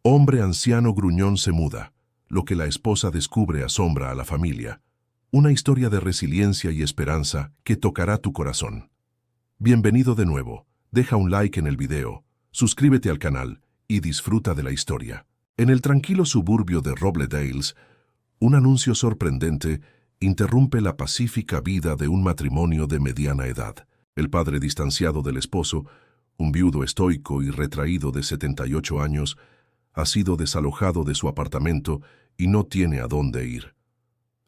Hombre anciano gruñón se muda. Lo que la esposa descubre asombra a la familia. Una historia de resiliencia y esperanza que tocará tu corazón. Bienvenido de nuevo. Deja un like en el video, suscríbete al canal y disfruta de la historia. En el tranquilo suburbio de Robledales, un anuncio sorprendente interrumpe la pacífica vida de un matrimonio de mediana edad. El padre distanciado del esposo, un viudo estoico y retraído de 78 años, ha sido desalojado de su apartamento y no tiene a dónde ir.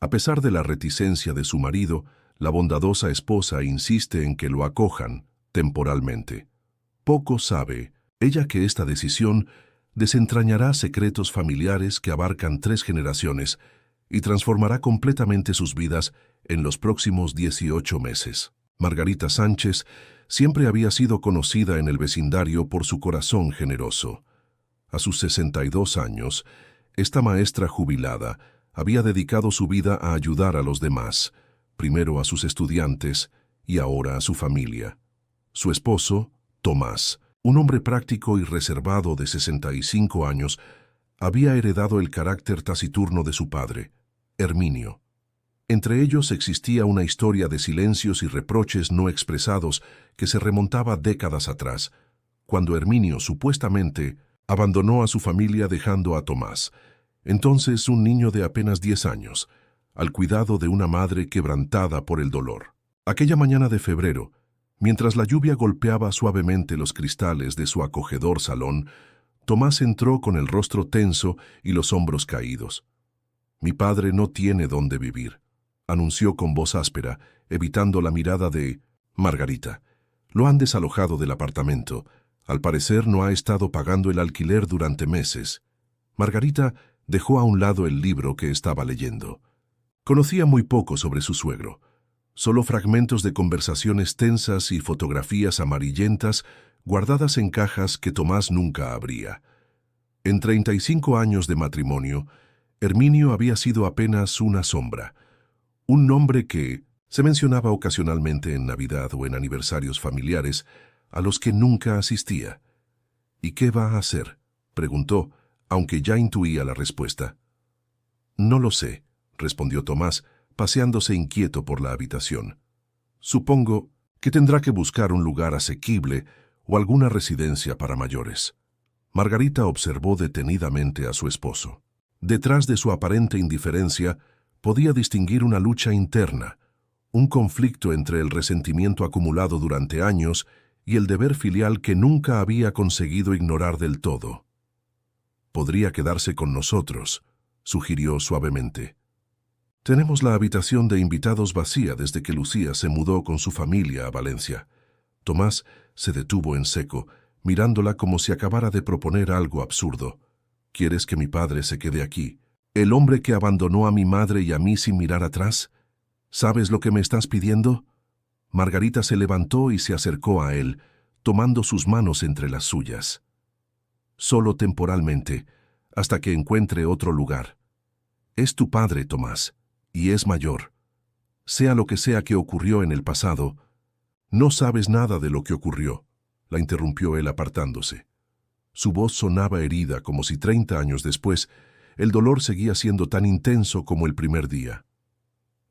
A pesar de la reticencia de su marido, la bondadosa esposa insiste en que lo acojan temporalmente. Poco sabe ella que esta decisión desentrañará secretos familiares que abarcan 3 generaciones y transformará completamente sus vidas en los próximos 18 meses. Margarita Sánchez siempre había sido conocida en el vecindario por su corazón generoso. A sus 62 años, esta maestra jubilada había dedicado su vida a ayudar a los demás, primero a sus estudiantes y ahora a su familia. Su esposo, Tomás, un hombre práctico y reservado de 65 años, había heredado el carácter taciturno de su padre, Herminio. Entre ellos existía una historia de silencios y reproches no expresados que se remontaba décadas atrás, cuando Herminio supuestamente abandonó a su familia dejando a Tomás, entonces un niño de apenas 10 años, al cuidado de una madre quebrantada por el dolor. Aquella mañana de febrero, mientras la lluvia golpeaba suavemente los cristales de su acogedor salón, Tomás entró con el rostro tenso y los hombros caídos. «Mi padre no tiene dónde vivir», anunció con voz áspera, evitando la mirada de Margarita. «Lo han desalojado del apartamento. Al parecer no ha estado pagando el alquiler durante meses». Margarita dejó a un lado el libro que estaba leyendo. Conocía muy poco sobre su suegro. Solo fragmentos de conversaciones tensas y fotografías amarillentas guardadas en cajas que Tomás nunca abría. En 35 años de matrimonio, Herminio había sido apenas una sombra, un nombre que se mencionaba ocasionalmente en Navidad o en aniversarios familiares a los que nunca asistía. «¿Y qué va a hacer?», preguntó, aunque ya intuía la respuesta. «No lo sé», respondió Tomás, paseándose inquieto por la habitación. «Supongo que tendrá que buscar un lugar asequible o alguna residencia para mayores». Margarita observó detenidamente a su esposo. Detrás de su aparente indiferencia podía distinguir una lucha interna, un conflicto entre el resentimiento acumulado durante años y el deber filial que nunca había conseguido ignorar del todo. «Podría quedarse con nosotros», sugirió suavemente. «Tenemos la habitación de invitados vacía desde que Lucía se mudó con su familia a Valencia». Tomás se detuvo en seco, mirándola como si acabara de proponer algo absurdo. «¿Quieres que mi padre se quede aquí? ¿El hombre que abandonó a mi madre y a mí sin mirar atrás? ¿Sabes lo que me estás pidiendo?» Margarita se levantó y se acercó a él, tomando sus manos entre las suyas. «Solo temporalmente, hasta que encuentre otro lugar. Es tu padre, Tomás, y es mayor. Sea lo que sea que ocurrió en el pasado, no sabes nada de lo que ocurrió», la interrumpió él apartándose. Su voz sonaba herida, como si 30 años después el dolor seguía siendo tan intenso como el primer día.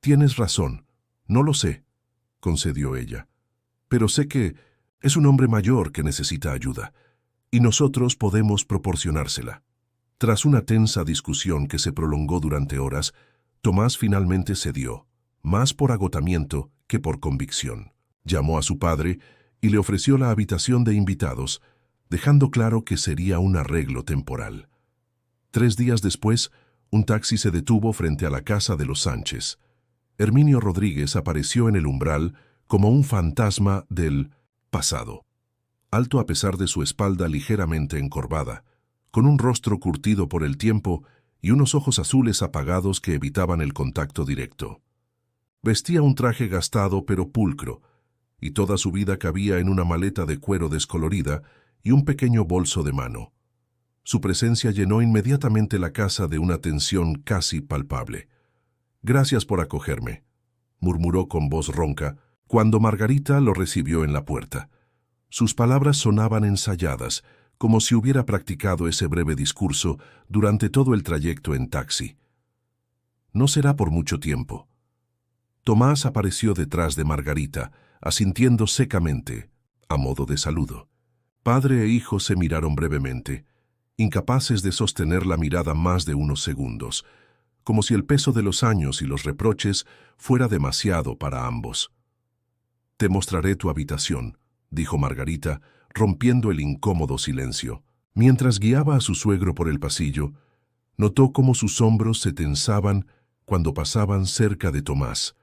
«Tienes razón, no lo sé», concedió ella. «Pero sé que es un hombre mayor que necesita ayuda, y nosotros podemos proporcionársela». Tras una tensa discusión que se prolongó durante horas, Tomás finalmente cedió, más por agotamiento que por convicción. Llamó a su padre y le ofreció la habitación de invitados, dejando claro que sería un arreglo temporal. 3 días después, un taxi se detuvo frente a la casa de los Sánchez. Herminio Rodríguez apareció en el umbral como un fantasma del pasado. Alto a pesar de su espalda ligeramente encorvada, con un rostro curtido por el tiempo y unos ojos azules apagados que evitaban el contacto directo. Vestía un traje gastado pero pulcro, y toda su vida cabía en una maleta de cuero descolorida y un pequeño bolso de mano. Su presencia llenó inmediatamente la casa de una tensión casi palpable. «Gracias por acogerme», murmuró con voz ronca, cuando Margarita lo recibió en la puerta. Sus palabras sonaban ensayadas, como si hubiera practicado ese breve discurso durante todo el trayecto en taxi. No será por mucho tiempo. Tomás apareció detrás de Margarita, asintiendo secamente, a modo de saludo. Padre e hijo se miraron brevemente, incapaces de sostener la mirada más de unos segundos, como si el peso de los años y los reproches fuera demasiado para ambos. «Te mostraré tu habitación», dijo Margarita, rompiendo el incómodo silencio. Mientras guiaba a su suegro por el pasillo, notó cómo sus hombros se tensaban cuando pasaban cerca de Tomás,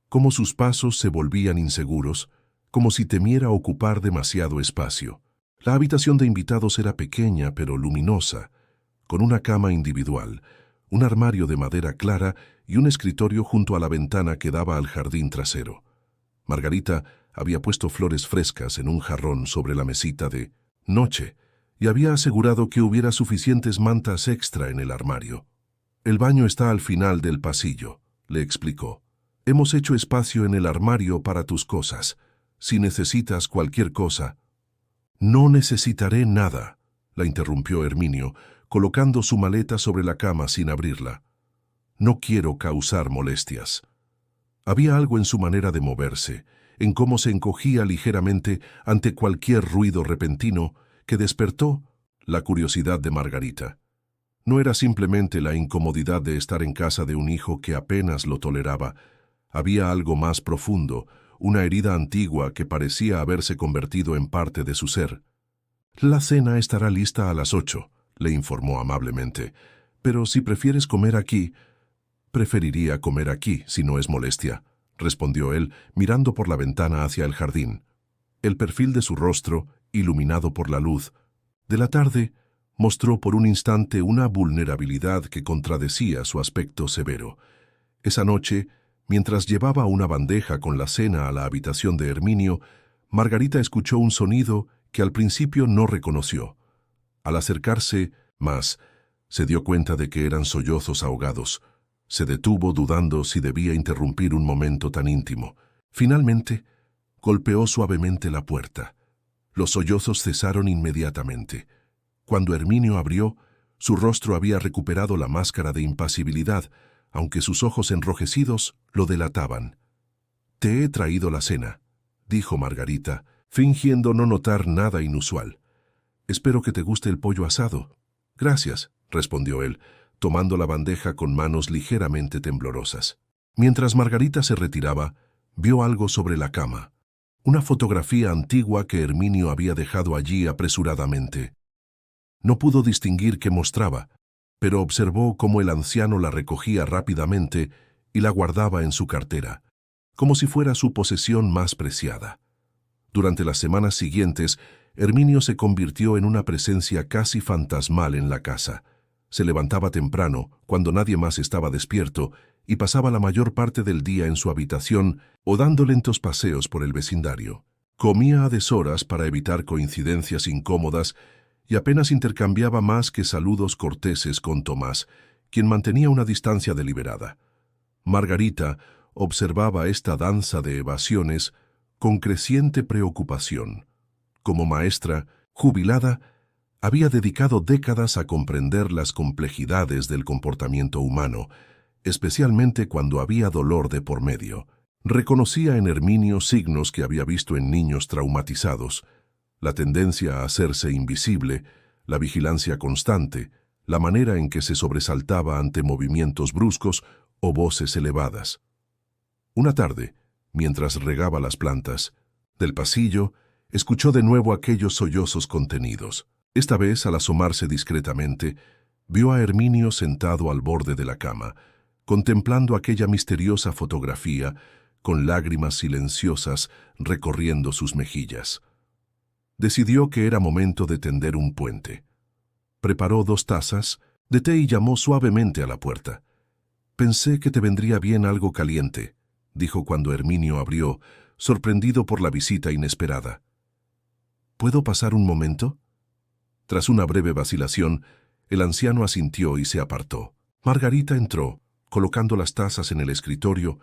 cómo sus pasos se volvían inseguros, como si temiera ocupar demasiado espacio. La habitación de invitados era pequeña pero luminosa, con una cama individual, un armario de madera clara y un escritorio junto a la ventana que daba al jardín trasero. Margarita había puesto flores frescas en un jarrón sobre la mesita de noche y había asegurado que hubiera suficientes mantas extra en el armario. «El baño está al final del pasillo», le explicó. «Hemos hecho espacio en el armario para tus cosas. Si necesitas cualquier cosa». «No necesitaré nada», la interrumpió Herminio, colocando su maleta sobre la cama sin abrirla. «No quiero causar molestias». Había algo en su manera de moverse, en cómo se encogía ligeramente ante cualquier ruido repentino que despertó la curiosidad de Margarita. No era simplemente la incomodidad de estar en casa de un hijo que apenas lo toleraba. Había algo más profundo, una herida antigua que parecía haberse convertido en parte de su ser. «La cena estará lista a las 8», le informó amablemente. «Pero si prefieres comer aquí...» «Preferiría comer aquí, si no es molestia», respondió él, mirando por la ventana hacia el jardín. El perfil de su rostro, iluminado por la luz de la tarde, mostró por un instante una vulnerabilidad que contradecía su aspecto severo. Esa noche, mientras llevaba una bandeja con la cena a la habitación de Herminio, Margarita escuchó un sonido que al principio no reconoció. Al acercarse más, se dio cuenta de que eran sollozos ahogados. Se detuvo dudando si debía interrumpir un momento tan íntimo. Finalmente, golpeó suavemente la puerta. Los sollozos cesaron inmediatamente. Cuando Herminio abrió, su rostro había recuperado la máscara de impasibilidad, aunque sus ojos enrojecidos lo delataban. «Te he traído la cena», dijo Margarita, fingiendo no notar nada inusual. «Espero que te guste el pollo asado». «Gracias», respondió él, tomando la bandeja con manos ligeramente temblorosas. Mientras Margarita se retiraba, vio algo sobre la cama. Una fotografía antigua que Herminio había dejado allí apresuradamente. No pudo distinguir qué mostraba, pero observó cómo el anciano la recogía rápidamente y la guardaba en su cartera, como si fuera su posesión más preciada. Durante las semanas siguientes, Herminio se convirtió en una presencia casi fantasmal en la casa. Se levantaba temprano, cuando nadie más estaba despierto, y pasaba la mayor parte del día en su habitación o dando lentos paseos por el vecindario. Comía a deshoras para evitar coincidencias incómodas y apenas intercambiaba más que saludos corteses con Tomás, quien mantenía una distancia deliberada. Margarita observaba esta danza de evasiones con creciente preocupación. Como maestra, jubilada, había dedicado décadas a comprender las complejidades del comportamiento humano, especialmente cuando había dolor de por medio. Reconocía en Herminio signos que había visto en niños traumatizados: la tendencia a hacerse invisible, la vigilancia constante, la manera en que se sobresaltaba ante movimientos bruscos o voces elevadas. Una tarde, mientras regaba las plantas, del pasillo, escuchó de nuevo aquellos sollozos contenidos. Esta vez, al asomarse discretamente, vio a Herminio sentado al borde de la cama, contemplando aquella misteriosa fotografía, con lágrimas silenciosas recorriendo sus mejillas. Decidió que era momento de tender un puente. Preparó 2 tazas de té y llamó suavemente a la puerta. «Pensé que te vendría bien algo caliente», dijo cuando Herminio abrió, sorprendido por la visita inesperada. «¿Puedo pasar un momento?» Tras una breve vacilación, el anciano asintió y se apartó. Margarita entró, colocando las tazas en el escritorio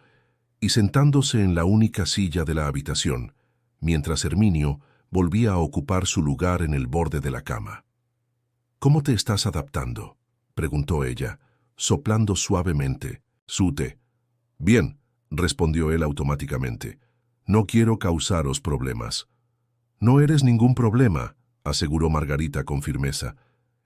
y sentándose en la única silla de la habitación, mientras Herminio volvía a ocupar su lugar en el borde de la cama. «¿Cómo te estás adaptando?», preguntó ella, soplando suavemente su té. «Bien», respondió él automáticamente. «No quiero causaros problemas». «No eres ningún problema», aseguró Margarita con firmeza.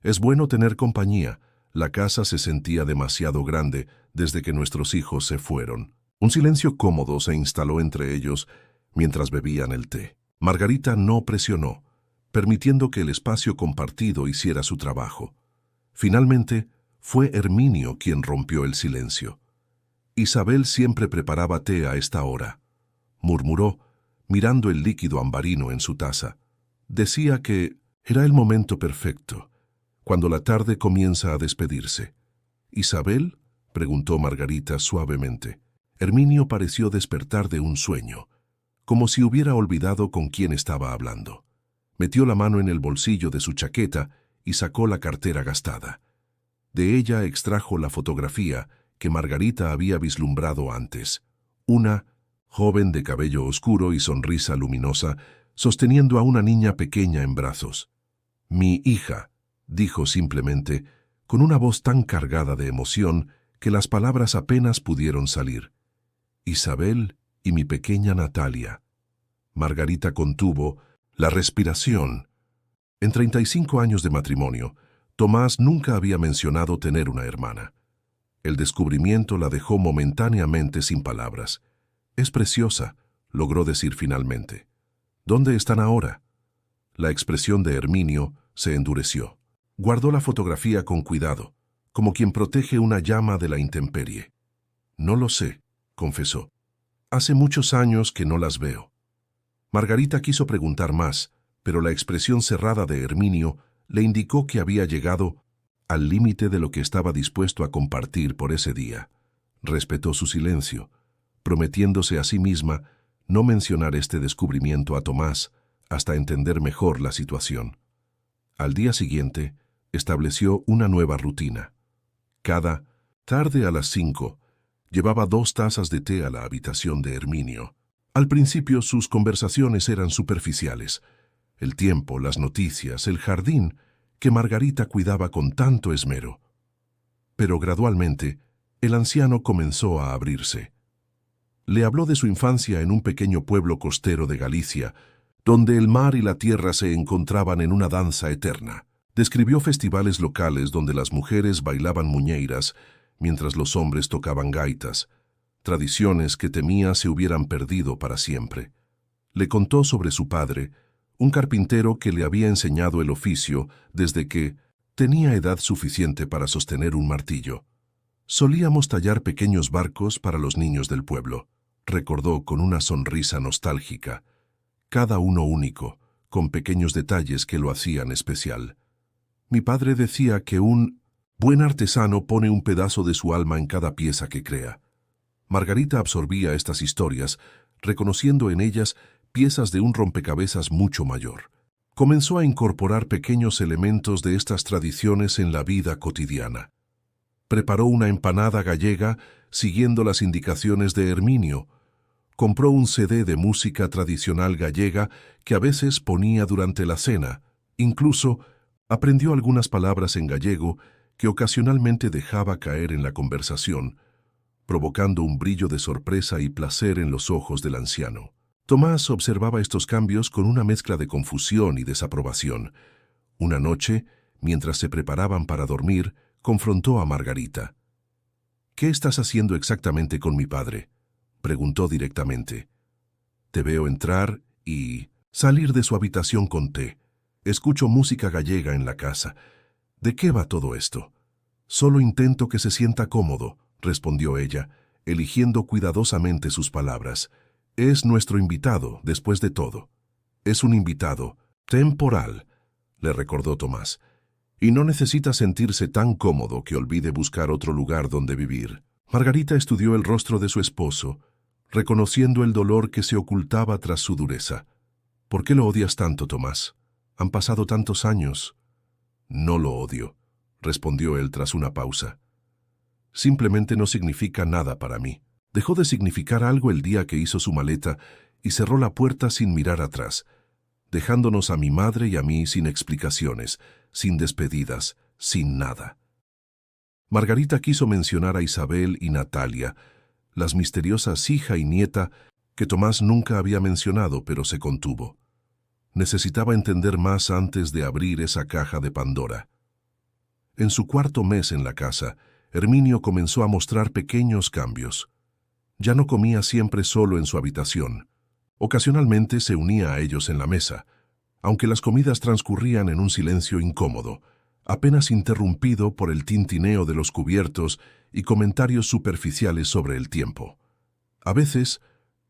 «Es bueno tener compañía. La casa se sentía demasiado grande desde que nuestros hijos se fueron». Un silencio cómodo se instaló entre ellos mientras bebían el té. Margarita no presionó, permitiendo que el espacio compartido hiciera su trabajo. Finalmente, fue Herminio quien rompió el silencio. «Isabel siempre preparaba té a esta hora», murmuró, mirando el líquido ambarino en su taza. «Decía que era el momento perfecto, cuando la tarde comienza a despedirse». «¿Isabel?», preguntó Margarita suavemente. Herminio pareció despertar de un sueño, como si hubiera olvidado con quién estaba hablando. Metió la mano en el bolsillo de su chaqueta y sacó la cartera gastada. De ella extrajo la fotografía que Margarita había vislumbrado antes. Una joven de cabello oscuro y sonrisa luminosa, sosteniendo a una niña pequeña en brazos. «Mi hija», dijo simplemente, con una voz tan cargada de emoción que las palabras apenas pudieron salir. «Isabel y mi pequeña Natalia». Margarita contuvo la respiración. En 35 años de matrimonio, Tomás nunca había mencionado tener una hermana. El descubrimiento la dejó momentáneamente sin palabras. «Es preciosa», logró decir finalmente. «¿Dónde están ahora?». La expresión de Herminio se endureció. Guardó la fotografía con cuidado, como quien protege una llama de la intemperie. «No lo sé», confesó. «Hace muchos años que no las veo». Margarita quiso preguntar más, pero la expresión cerrada de Herminio le indicó que había llegado al límite de lo que estaba dispuesto a compartir por ese día. Respetó su silencio, prometiéndose a sí misma no mencionar este descubrimiento a Tomás hasta entender mejor la situación. Al día siguiente, estableció una nueva rutina. Cada tarde a las 5, llevaba 2 tazas de té a la habitación de Herminio. Al principio sus conversaciones eran superficiales. El tiempo, las noticias, el jardín, que Margarita cuidaba con tanto esmero. Pero gradualmente, el anciano comenzó a abrirse. Le habló de su infancia en un pequeño pueblo costero de Galicia, donde el mar y la tierra se encontraban en una danza eterna. Describió festivales locales donde las mujeres bailaban muñeiras, mientras los hombres tocaban gaitas, tradiciones que temía se hubieran perdido para siempre. Le contó sobre su padre, un carpintero que le había enseñado el oficio desde que tenía edad suficiente para sostener un martillo. «Solíamos tallar pequeños barcos para los niños del pueblo», recordó con una sonrisa nostálgica, cada uno único, con pequeños detalles que lo hacían especial. «Mi padre decía que un buen artesano pone un pedazo de su alma en cada pieza que crea». Margarita absorbía estas historias, reconociendo en ellas piezas de un rompecabezas mucho mayor. Comenzó a incorporar pequeños elementos de estas tradiciones en la vida cotidiana. Preparó una empanada gallega siguiendo las indicaciones de Herminio. Compró un CD de música tradicional gallega que a veces ponía durante la cena. Incluso aprendió algunas palabras en gallego que ocasionalmente dejaba caer en la conversación, provocando un brillo de sorpresa y placer en los ojos del anciano. Tomás observaba estos cambios con una mezcla de confusión y desaprobación. Una noche, mientras se preparaban para dormir, confrontó a Margarita. «¿Qué estás haciendo exactamente con mi padre?», preguntó directamente. «Te veo entrar y salir de su habitación con té. Escucho música gallega en la casa. ¿De qué va todo esto?». «Solo intento que se sienta cómodo», respondió ella, eligiendo cuidadosamente sus palabras. «Es nuestro invitado, después de todo». «Es un invitado temporal», le recordó Tomás, «y no necesita sentirse tan cómodo que olvide buscar otro lugar donde vivir». Margarita estudió el rostro de su esposo, reconociendo el dolor que se ocultaba tras su dureza. «¿Por qué lo odias tanto, Tomás? Han pasado tantos años». «No lo odio», respondió él tras una pausa. «Simplemente no significa nada para mí». Dejó de significar algo el día que hizo su maleta y cerró la puerta sin mirar atrás. dejándonos a mi madre y a mí sin explicaciones, sin despedidas, sin nada. Margarita quiso mencionar a Isabel y Natalia, las misteriosas hija y nieta que Tomás nunca había mencionado, pero se contuvo. Necesitaba entender más antes de abrir esa caja de Pandora. En su cuarto mes en la casa, Herminio comenzó a mostrar pequeños cambios. Ya no comía siempre solo en su habitación. Ocasionalmente se unía a ellos en la mesa, aunque las comidas transcurrían en un silencio incómodo, apenas interrumpido por el tintineo de los cubiertos y comentarios superficiales sobre el tiempo. A veces,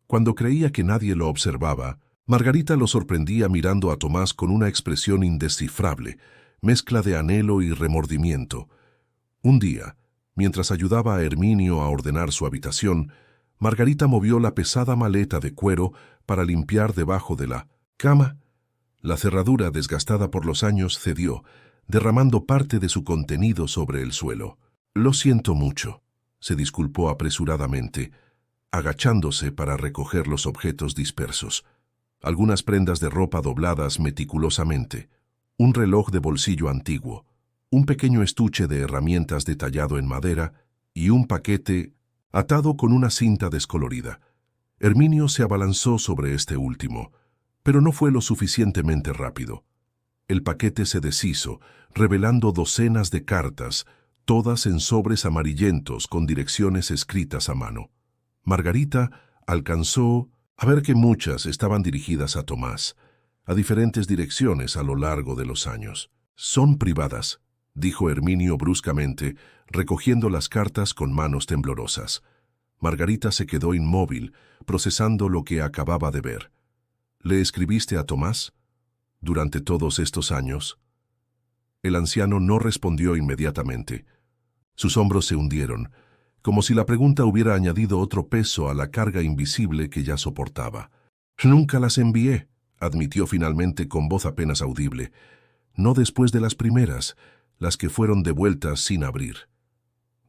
cuando creía que nadie lo observaba, Margarita lo sorprendía mirando a Tomás con una expresión indescifrable, mezcla de anhelo y remordimiento. Un día, mientras ayudaba a Herminio a ordenar su habitación, Margarita movió la pesada maleta de cuero para limpiar debajo de la cama. La cerradura, desgastada por los años, cedió, derramando parte de su contenido sobre el suelo. «Lo siento mucho», se disculpó apresuradamente, agachándose para recoger los objetos dispersos. Algunas prendas de ropa dobladas meticulosamente, un reloj de bolsillo antiguo, un pequeño estuche de herramientas detallado en madera y un paquete atado con una cinta descolorida. Herminio se abalanzó sobre este último, pero no fue lo suficientemente rápido. El paquete se deshizo, revelando docenas de cartas, todas en sobres amarillentos con direcciones escritas a mano. Margarita alcanzó a ver que muchas estaban dirigidas a Tomás, a diferentes direcciones a lo largo de los años. «Son privadas», dijo Herminio bruscamente, recogiendo las cartas con manos temblorosas. Margarita se quedó inmóvil, procesando lo que acababa de ver. «¿Le escribiste a Tomás? ¿Durante todos estos años?» El anciano no respondió inmediatamente. Sus hombros se hundieron, como si la pregunta hubiera añadido otro peso a la carga invisible que ya soportaba. «Nunca las envié», admitió finalmente con voz apenas audible. «No después de las primeras, las que fueron devueltas sin abrir».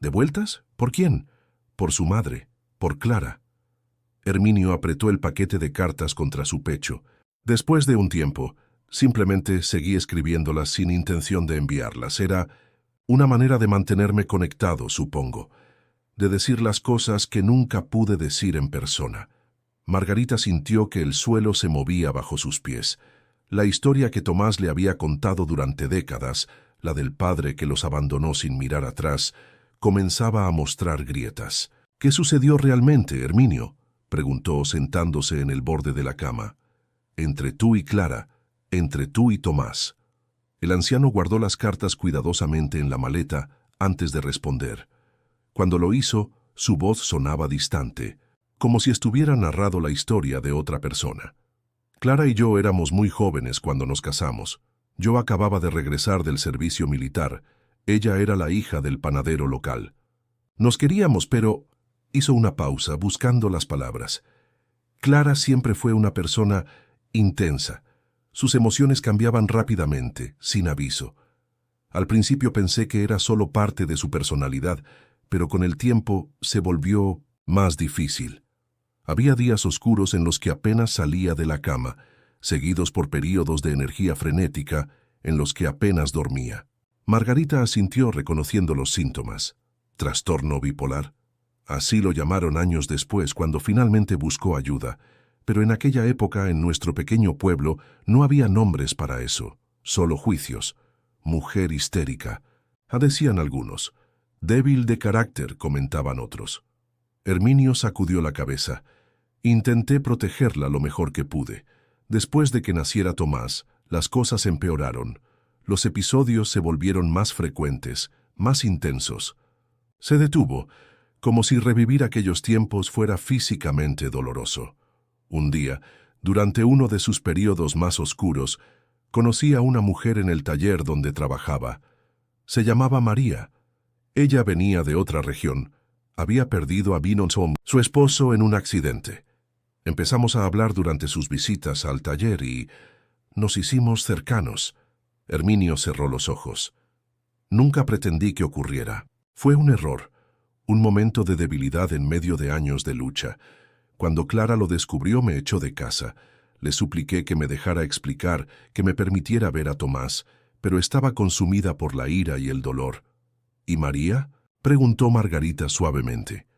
«¿Devueltas? ¿Por quién?» «Por su madre, por Clara». Herminio apretó el paquete de cartas contra su pecho. Después de un tiempo, simplemente seguí escribiéndolas sin intención de enviarlas. Era una manera de mantenerme conectado, supongo, de decir las cosas que nunca pude decir en persona. Margarita sintió que el suelo se movía bajo sus pies. La historia que Tomás le había contado durante décadas, la del padre que los abandonó sin mirar atrás, comenzaba a mostrar grietas. «¿Qué sucedió realmente, Herminio?», preguntó sentándose en el borde de la cama. «Entre tú y Clara, entre tú y Tomás». El anciano guardó las cartas cuidadosamente en la maleta antes de responder. Cuando lo hizo, su voz sonaba distante, como si estuviera narrando la historia de otra persona. «Clara y yo éramos muy jóvenes cuando nos casamos. Yo acababa de regresar del servicio militar. Ella era la hija del panadero local. Nos queríamos, pero...» Hizo una pausa, buscando las palabras. Clara siempre fue una persona intensa. Sus emociones cambiaban rápidamente, sin aviso. Al principio pensé que era solo parte de su personalidad, pero con el tiempo se volvió más difícil. Había días oscuros en los que apenas salía de la cama, seguidos por períodos de energía frenética en los que apenas dormía. Margarita asintió reconociendo los síntomas. ¿Trastorno bipolar? Así lo llamaron años después cuando finalmente buscó ayuda, pero en aquella época en nuestro pequeño pueblo no había nombres para eso, solo juicios. Mujer histérica, decían algunos. Débil de carácter, comentaban otros. Herminio sacudió la cabeza. Intenté protegerla lo mejor que pude. Después de que naciera Tomás, las cosas empeoraron. Los episodios se volvieron más frecuentes, más intensos. Se detuvo, como si revivir aquellos tiempos fuera físicamente doloroso. Un día, durante uno de sus periodos más oscuros, conocí a una mujer en el taller donde trabajaba. Se llamaba María. Ella venía de otra región. Había perdido a Binonsom, su esposo, en un accidente. Empezamos a hablar durante sus visitas al taller y nos hicimos cercanos. Herminio cerró los ojos. Nunca pretendí que ocurriera. Fue un error, un momento de debilidad en medio de años de lucha. Cuando Clara lo descubrió, me echó de casa. Le supliqué que me dejara explicar, que me permitiera ver a Tomás, pero estaba consumida por la ira y el dolor. ¿Y María?, preguntó Margarita suavemente.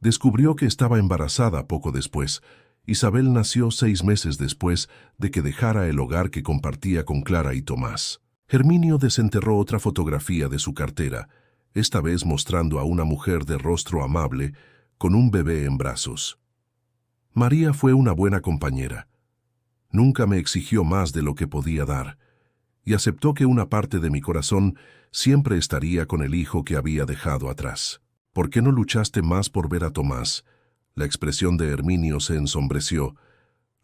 Descubrió que estaba embarazada poco después. Isabel nació 6 meses después de que dejara el hogar que compartía con Clara y Tomás. Herminio desenterró otra fotografía de su cartera, esta vez mostrando a una mujer de rostro amable con un bebé en brazos. María fue una buena compañera. Nunca me exigió más de lo que podía dar, y aceptó que una parte de mi corazón siempre estaría con el hijo que había dejado atrás. ¿Por qué no luchaste más por ver a Tomás? La expresión de Herminio se ensombreció.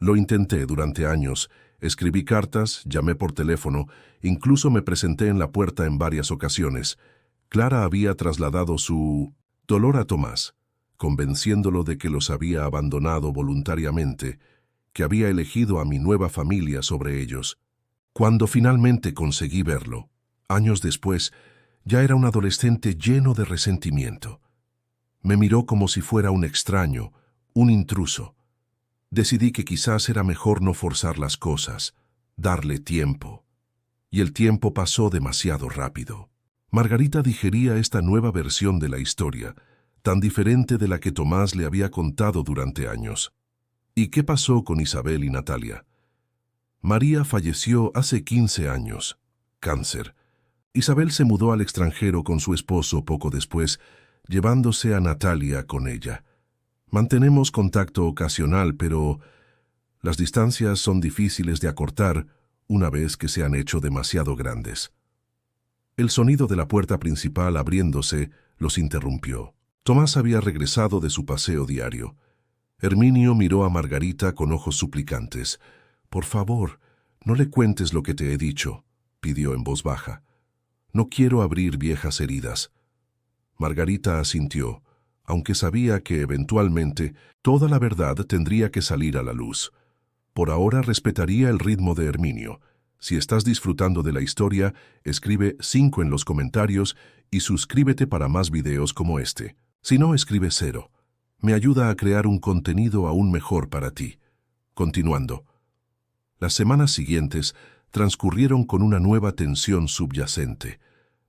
Lo intenté durante años. Escribí cartas, llamé por teléfono, incluso me presenté en la puerta en varias ocasiones. Clara había trasladado su dolor a Tomás, convenciéndolo de que los había abandonado voluntariamente, que había elegido a mi nueva familia sobre ellos. Cuando finalmente conseguí verlo, años después, ya era un adolescente lleno de resentimiento. Me miró como si fuera un extraño, un intruso. Decidí que quizás era mejor no forzar las cosas, darle tiempo. Y el tiempo pasó demasiado rápido. Margarita digería esta nueva versión de la historia, tan diferente de la que Tomás le había contado durante años. ¿Y qué pasó con Isabel y Natalia? María falleció hace 15 años. Cáncer. Isabel se mudó al extranjero con su esposo poco después, llevándose a Natalia con ella. Mantenemos contacto ocasional, pero las distancias son difíciles de acortar una vez que se han hecho demasiado grandes. El sonido de la puerta principal abriéndose los interrumpió. Tomás había regresado de su paseo diario. Herminio miró a Margarita con ojos suplicantes. «Por favor, no le cuentes lo que te he dicho», pidió en voz baja. «No quiero abrir viejas heridas». Margarita asintió, aunque sabía que eventualmente toda la verdad tendría que salir a la luz. Por ahora respetaría el ritmo de Herminio. Si estás disfrutando de la historia, escribe 5 en los comentarios y suscríbete para más videos como este. Si no, escribe 0. Me ayuda a crear un contenido aún mejor para ti. Continuando. Las semanas siguientes transcurrieron con una nueva tensión subyacente.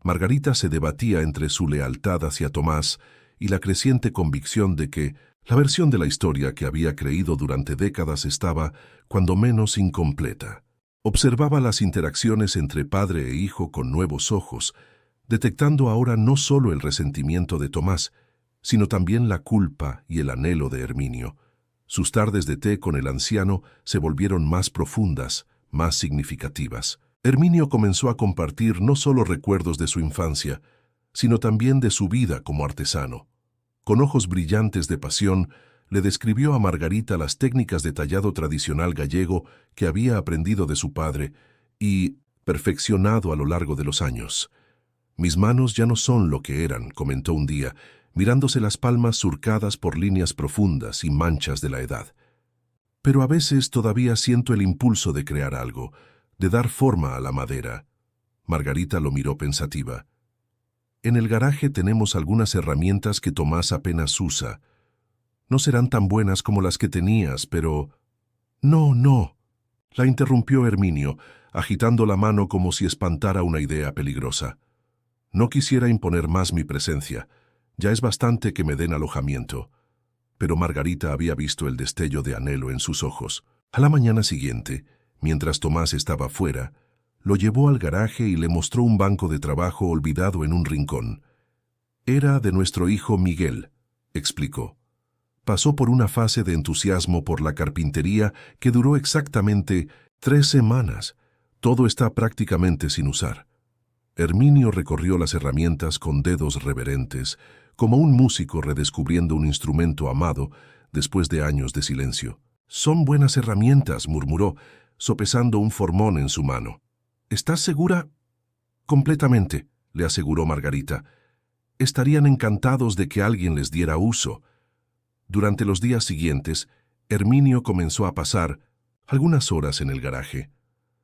Margarita se debatía entre su lealtad hacia Tomás y la creciente convicción de que la versión de la historia que había creído durante décadas estaba, cuando menos, incompleta. Observaba las interacciones entre padre e hijo con nuevos ojos, detectando ahora no solo el resentimiento de Tomás, sino también la culpa y el anhelo de Herminio. Sus tardes de té con el anciano se volvieron más profundas, más significativas. Herminio comenzó a compartir no solo recuerdos de su infancia, sino también de su vida como artesano. Con ojos brillantes de pasión, le describió a Margarita las técnicas de tallado tradicional gallego que había aprendido de su padre y perfeccionado a lo largo de los años. «Mis manos ya no son lo que eran», comentó un día, mirándose las palmas surcadas por líneas profundas y manchas de la edad. «Pero a veces todavía siento el impulso de crear algo, de dar forma a la madera». Margarita lo miró pensativa. «En el garaje tenemos algunas herramientas que Tomás apenas usa. No serán tan buenas como las que tenías, pero...» «No, no», la interrumpió Herminio, agitando la mano como si espantara una idea peligrosa. «No quisiera imponer más mi presencia. Ya es bastante que me den alojamiento». Pero Margarita había visto el destello de anhelo en sus ojos. A la mañana siguiente, mientras Tomás estaba fuera, lo llevó al garaje y le mostró un banco de trabajo olvidado en un rincón. «Era de nuestro hijo Miguel», explicó. «Pasó por una fase de entusiasmo por la carpintería que duró exactamente 3 semanas. Todo está prácticamente sin usar». Herminio recorrió las herramientas con dedos reverentes, como un músico redescubriendo un instrumento amado después de años de silencio. «Son buenas herramientas», murmuró, sopesando un formón en su mano. «¿Estás segura?» «Completamente», le aseguró Margarita. «Estarían encantados de que alguien les diera uso». Durante los días siguientes, Herminio comenzó a pasar algunas horas en el garaje.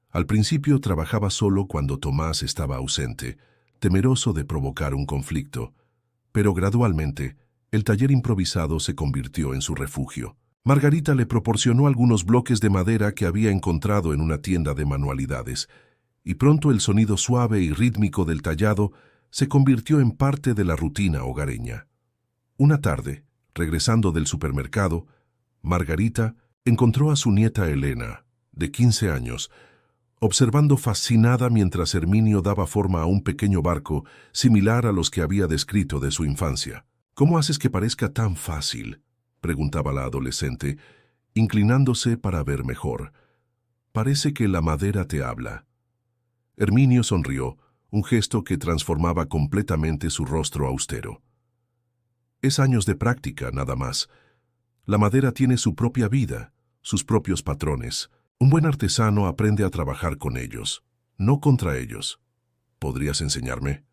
Al principio trabajaba solo cuando Tomás estaba ausente, temeroso de provocar un conflicto. Pero gradualmente, el taller improvisado se convirtió en su refugio. Margarita le proporcionó algunos bloques de madera que había encontrado en una tienda de manualidades, y pronto el sonido suave y rítmico del tallado se convirtió en parte de la rutina hogareña. Una tarde, regresando del supermercado, Margarita encontró a su nieta Elena, de 15 años, observando fascinada mientras Herminio daba forma a un pequeño barco similar a los que había descrito de su infancia. «¿Cómo haces que parezca tan fácil?», preguntaba la adolescente, inclinándose para ver mejor. «Parece que la madera te habla». Herminio sonrió, un gesto que transformaba completamente su rostro austero. «Es años de práctica, nada más. La madera tiene su propia vida, sus propios patrones. Un buen artesano aprende a trabajar con ellos, no contra ellos. ¿Podrías enseñarme?».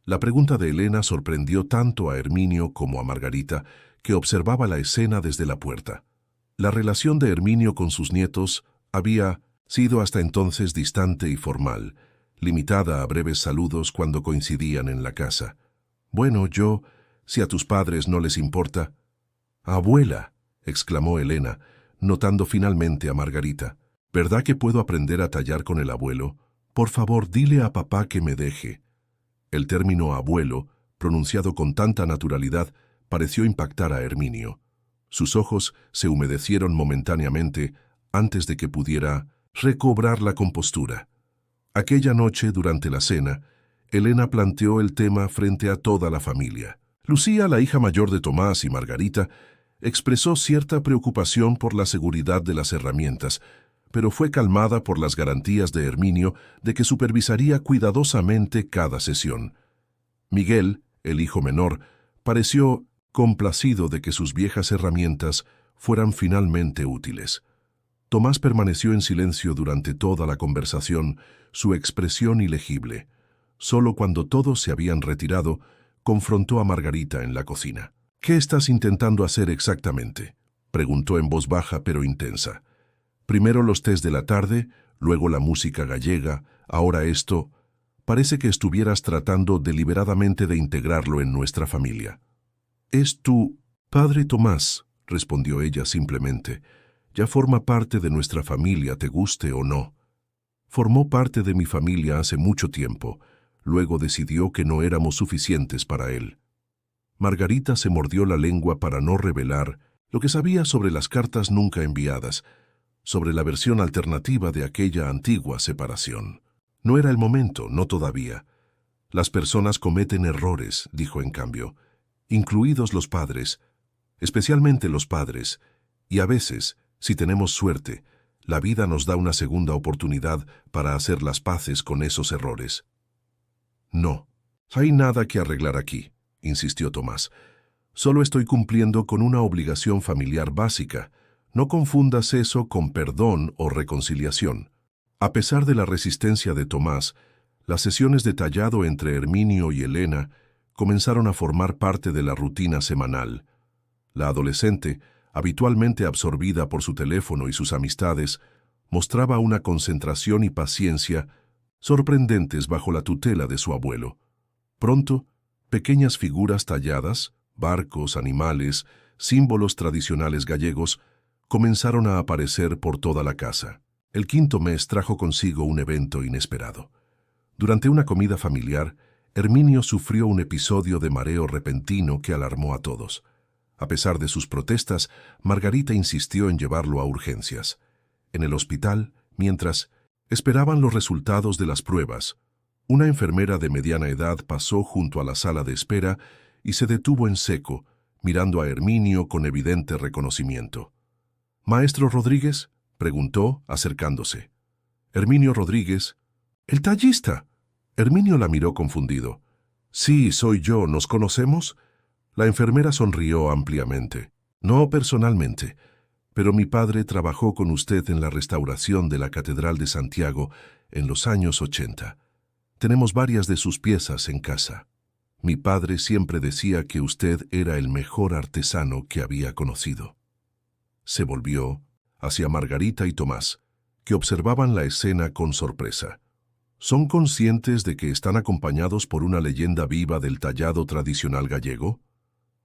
La pregunta de Elena sorprendió tanto a Herminio como a Margarita, que observaba la escena desde la puerta. La relación de Herminio con sus nietos había sido hasta entonces distante y formal, limitada a breves saludos cuando coincidían en la casa. «Bueno, si a tus padres no les importa». «Abuela», exclamó Elena, notando finalmente a Margarita. «¿Verdad que puedo aprender a tallar con el abuelo? Por favor, dile a papá que me deje». El término abuelo, pronunciado con tanta naturalidad, pareció impactar a Herminio. Sus ojos se humedecieron momentáneamente antes de que pudiera recobrar la compostura. Aquella noche, durante la cena, Elena planteó el tema frente a toda la familia. Lucía, la hija mayor de Tomás y Margarita, expresó cierta preocupación por la seguridad de las herramientas, pero fue calmada por las garantías de Herminio de que supervisaría cuidadosamente cada sesión. Miguel, el hijo menor, pareció complacido de que sus viejas herramientas fueran finalmente útiles. Tomás permaneció en silencio durante toda la conversación, su expresión ilegible. Solo cuando todos se habían retirado, confrontó a Margarita en la cocina. «¿Qué estás intentando hacer exactamente?», preguntó en voz baja pero intensa. «Primero los tés de la tarde, luego la música gallega, ahora esto. Parece que estuvieras tratando deliberadamente de integrarlo en nuestra familia». «Es tu padre Tomás», respondió ella simplemente. «Ya forma parte de nuestra familia, te guste o no». «Formó parte de mi familia hace mucho tiempo. Luego decidió que no éramos suficientes para él». Margarita se mordió la lengua para no revelar lo que sabía sobre las cartas nunca enviadas, sobre la versión alternativa de aquella antigua separación. «No era el momento, no todavía. Las personas cometen errores», dijo en cambio, «incluidos los padres, especialmente los padres, y a veces, si tenemos suerte, la vida nos da una segunda oportunidad para hacer las paces con esos errores». «No, hay nada que arreglar aquí», insistió Tomás. «Solo estoy cumpliendo con una obligación familiar básica. No confundas eso con perdón o reconciliación». A pesar de la resistencia de Tomás, las sesiones de tallado entre Herminio y Elena comenzaron a formar parte de la rutina semanal. La adolescente, habitualmente absorbida por su teléfono y sus amistades, mostraba una concentración y paciencia sorprendentes bajo la tutela de su abuelo. Pronto, pequeñas figuras talladas, barcos, animales, símbolos tradicionales gallegos, comenzaron a aparecer por toda la casa. El quinto mes trajo consigo un evento inesperado. Durante una comida familiar, Herminio sufrió un episodio de mareo repentino que alarmó a todos. A pesar de sus protestas, Margarita insistió en llevarlo a urgencias. En el hospital, mientras esperaban los resultados de las pruebas, una enfermera de mediana edad pasó junto a la sala de espera y se detuvo en seco, mirando a Herminio con evidente reconocimiento. «¿Maestro Rodríguez?», preguntó, acercándose. «Herminio Rodríguez». «¿El tallista?». Herminio la miró confundido. «Sí, soy yo. ¿Nos conocemos?». La enfermera sonrió ampliamente. «No personalmente, pero mi padre trabajó con usted en la restauración de la Catedral de Santiago en los años 80. Tenemos varias de sus piezas en casa. Mi padre siempre decía que usted era el mejor artesano que había conocido». Se volvió hacia Margarita y Tomás, que observaban la escena con sorpresa. ¿Son conscientes de que están acompañados por una leyenda viva del tallado tradicional gallego?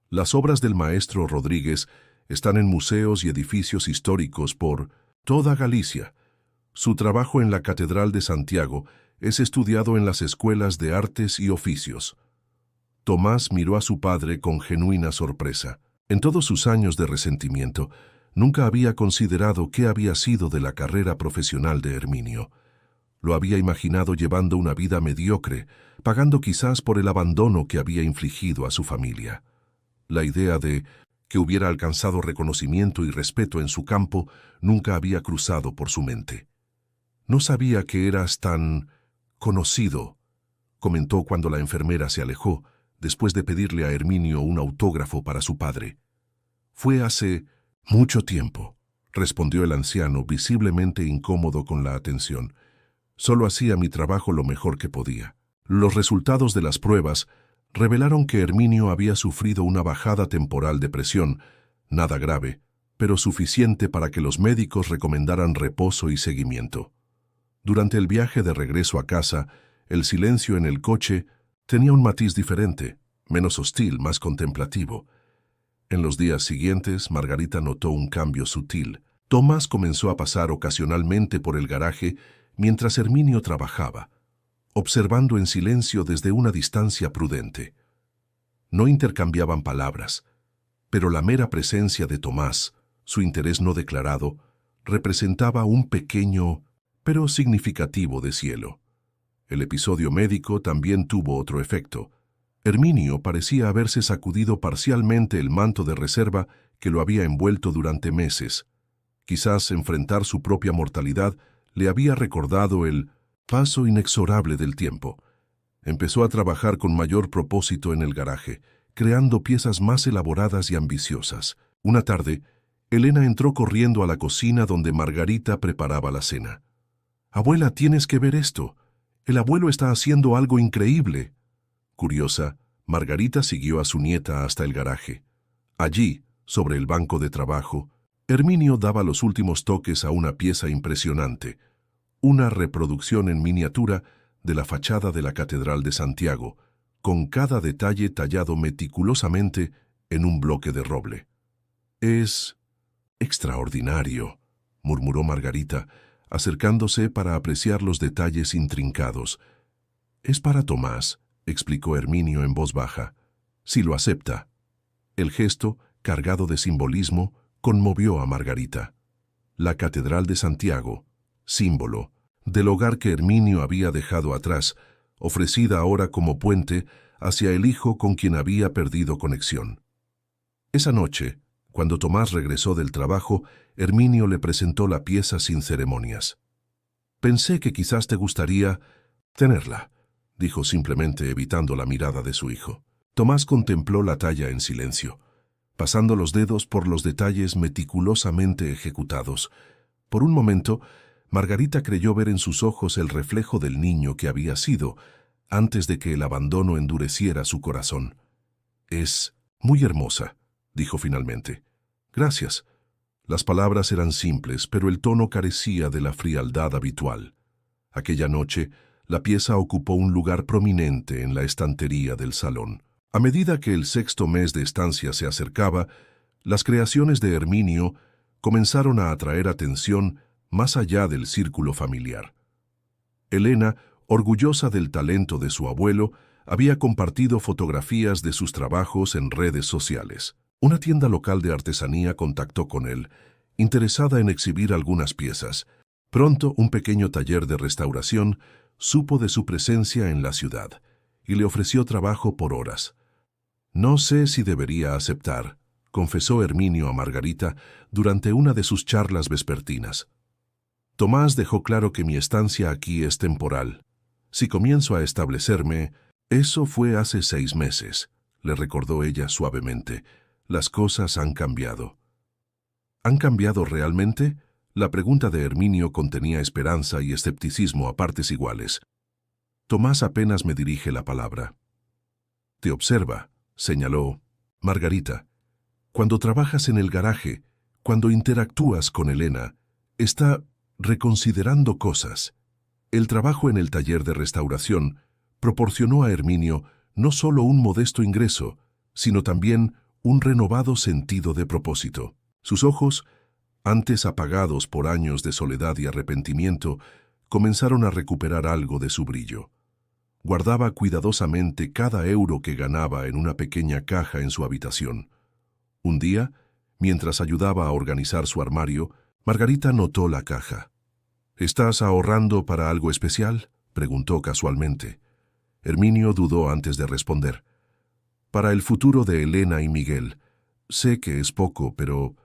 Las obras del maestro Rodríguez Están en museos y edificios históricos por toda Galicia. Su trabajo en la Catedral de Santiago es estudiado en las escuelas de artes y oficios. Tomás miró a su padre con genuina sorpresa. En todos sus años de resentimiento, nunca había considerado qué había sido de la carrera profesional de Herminio. Lo había imaginado llevando una vida mediocre, pagando quizás por el abandono que había infligido a su familia. La idea de que hubiera alcanzado reconocimiento y respeto en su campo nunca había cruzado por su mente. «No sabía que eras tan conocido», comentó cuando la enfermera se alejó, después de pedirle a Herminio un autógrafo para su padre. «Fue hace mucho tiempo», respondió el anciano, visiblemente incómodo con la atención. «Solo hacía mi trabajo lo mejor que podía». Los resultados de las pruebas revelaron que Herminio había sufrido una bajada temporal de presión, nada grave, pero suficiente para que los médicos recomendaran reposo y seguimiento. Durante el viaje de regreso a casa, el silencio en el coche tenía un matiz diferente, menos hostil, más contemplativo. En los días siguientes, Margarita notó un cambio sutil. Tomás comenzó a pasar ocasionalmente por el garaje mientras Herminio trabajaba, observando en silencio desde una distancia prudente. No intercambiaban palabras, pero la mera presencia de Tomás, su interés no declarado, representaba un pequeño, pero significativo deshielo. El episodio médico también tuvo otro efecto. Herminio parecía haberse sacudido parcialmente el manto de reserva que lo había envuelto durante meses. Quizás enfrentar su propia mortalidad le había recordado el paso inexorable del tiempo. Empezó a trabajar con mayor propósito en el garaje, creando piezas más elaboradas y ambiciosas. Una tarde, Elena entró corriendo a la cocina donde Margarita preparaba la cena. «Abuela, tienes que ver esto. El abuelo está haciendo algo increíble». Curiosa, Margarita siguió a su nieta hasta el garaje. Allí, sobre el banco de trabajo, Herminio daba los últimos toques a una pieza impresionante, una reproducción en miniatura de la fachada de la Catedral de Santiago, con cada detalle tallado meticulosamente en un bloque de roble. «Es extraordinario», murmuró Margarita, acercándose para apreciar los detalles intrincados. «Es para Tomás», explicó Herminio en voz baja. «Si lo acepta». El gesto, cargado de simbolismo, conmovió a Margarita. La Catedral de Santiago, símbolo del hogar que Herminio había dejado atrás, ofrecida ahora como puente hacia el hijo con quien había perdido conexión. Esa noche, cuando Tomás regresó del trabajo, Herminio le presentó la pieza sin ceremonias. «Pensé que quizás te gustaría tenerla», dijo simplemente evitando la mirada de su hijo. Tomás contempló la talla en silencio, pasando los dedos por los detalles meticulosamente ejecutados. Por un momento, Margarita creyó ver en sus ojos el reflejo del niño que había sido, antes de que el abandono endureciera su corazón. «Es muy hermosa», dijo finalmente. «Gracias». Las palabras eran simples, pero el tono carecía de la frialdad habitual. Aquella noche, la pieza ocupó un lugar prominente en la estantería del salón. A medida que el sexto mes de estancia se acercaba, las creaciones de Herminio comenzaron a atraer atención más allá del círculo familiar. Elena, orgullosa del talento de su abuelo, había compartido fotografías de sus trabajos en redes sociales. Una tienda local de artesanía contactó con él, interesada en exhibir algunas piezas. Pronto, un pequeño taller de restauración supo de su presencia en la ciudad y le ofreció trabajo por horas. «No sé si debería aceptar», confesó Herminio a Margarita durante una de sus charlas vespertinas. «Tomás dejó claro que mi estancia aquí es temporal. Si comienzo a establecerme...». «Eso fue hace 6 meses», le recordó ella suavemente. «Las cosas han cambiado». «¿Han cambiado realmente?». La pregunta de Herminio contenía esperanza y escepticismo a partes iguales. Tomás apenas me dirige la palabra. «Te observa», señaló. «Margarita, cuando trabajas en el garaje, cuando interactúas con Elena, está reconsiderando cosas». El trabajo en el taller de restauración proporcionó a Herminio no solo un modesto ingreso, sino también un renovado sentido de propósito. Sus ojos, antes apagados por años de soledad y arrepentimiento, comenzaron a recuperar algo de su brillo. Guardaba cuidadosamente cada euro que ganaba en una pequeña caja en su habitación. Un día, mientras ayudaba a organizar su armario, Margarita notó la caja. «¿Estás ahorrando para algo especial?», preguntó casualmente. Herminio dudó antes de responder. «Para el futuro de Elena y Miguel. Sé que es poco, pero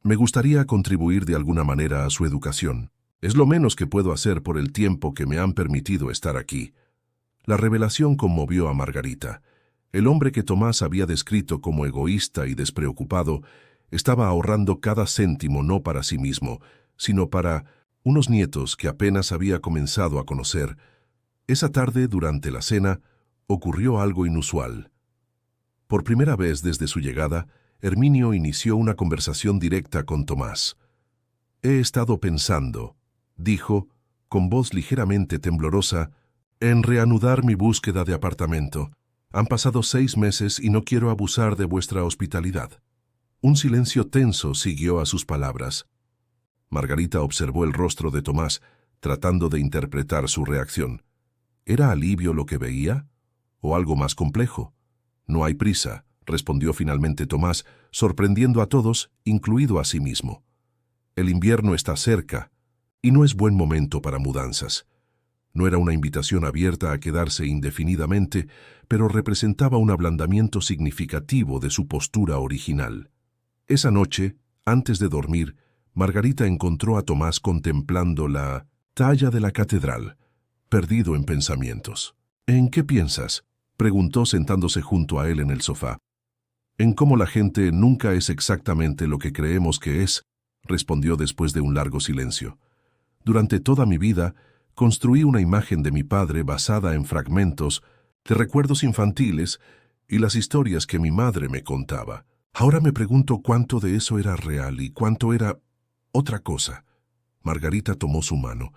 me gustaría contribuir de alguna manera a su educación. Es lo menos que puedo hacer por el tiempo que me han permitido estar aquí». La revelación conmovió a Margarita. El hombre que Tomás había descrito como egoísta y despreocupado estaba ahorrando cada céntimo no para sí mismo, sino para unos nietos que apenas había comenzado a conocer. Esa tarde, durante la cena, ocurrió algo inusual. Por primera vez desde su llegada, Herminio inició una conversación directa con Tomás. «He estado pensando», dijo, con voz ligeramente temblorosa, «en reanudar mi búsqueda de apartamento. Han pasado 6 meses y no quiero abusar de vuestra hospitalidad». Un silencio tenso siguió a sus palabras. Margarita observó el rostro de Tomás, tratando de interpretar su reacción. ¿Era alivio lo que veía? ¿O algo más complejo? «No hay prisa», respondió finalmente Tomás, sorprendiendo a todos, incluido a sí mismo. «El invierno está cerca, y no es buen momento para mudanzas». No era una invitación abierta a quedarse indefinidamente, pero representaba un ablandamiento significativo de su postura original. Esa noche, antes de dormir, Margarita encontró a Tomás contemplando la talla de la catedral, perdido en pensamientos. «¿En qué piensas?», preguntó sentándose junto a él en el sofá. «En cómo la gente nunca es exactamente lo que creemos que es», respondió después de un largo silencio. «Durante toda mi vida, construí una imagen de mi padre basada en fragmentos de recuerdos infantiles y las historias que mi madre me contaba. Ahora me pregunto cuánto de eso era real y cuánto era otra cosa». Margarita tomó su mano.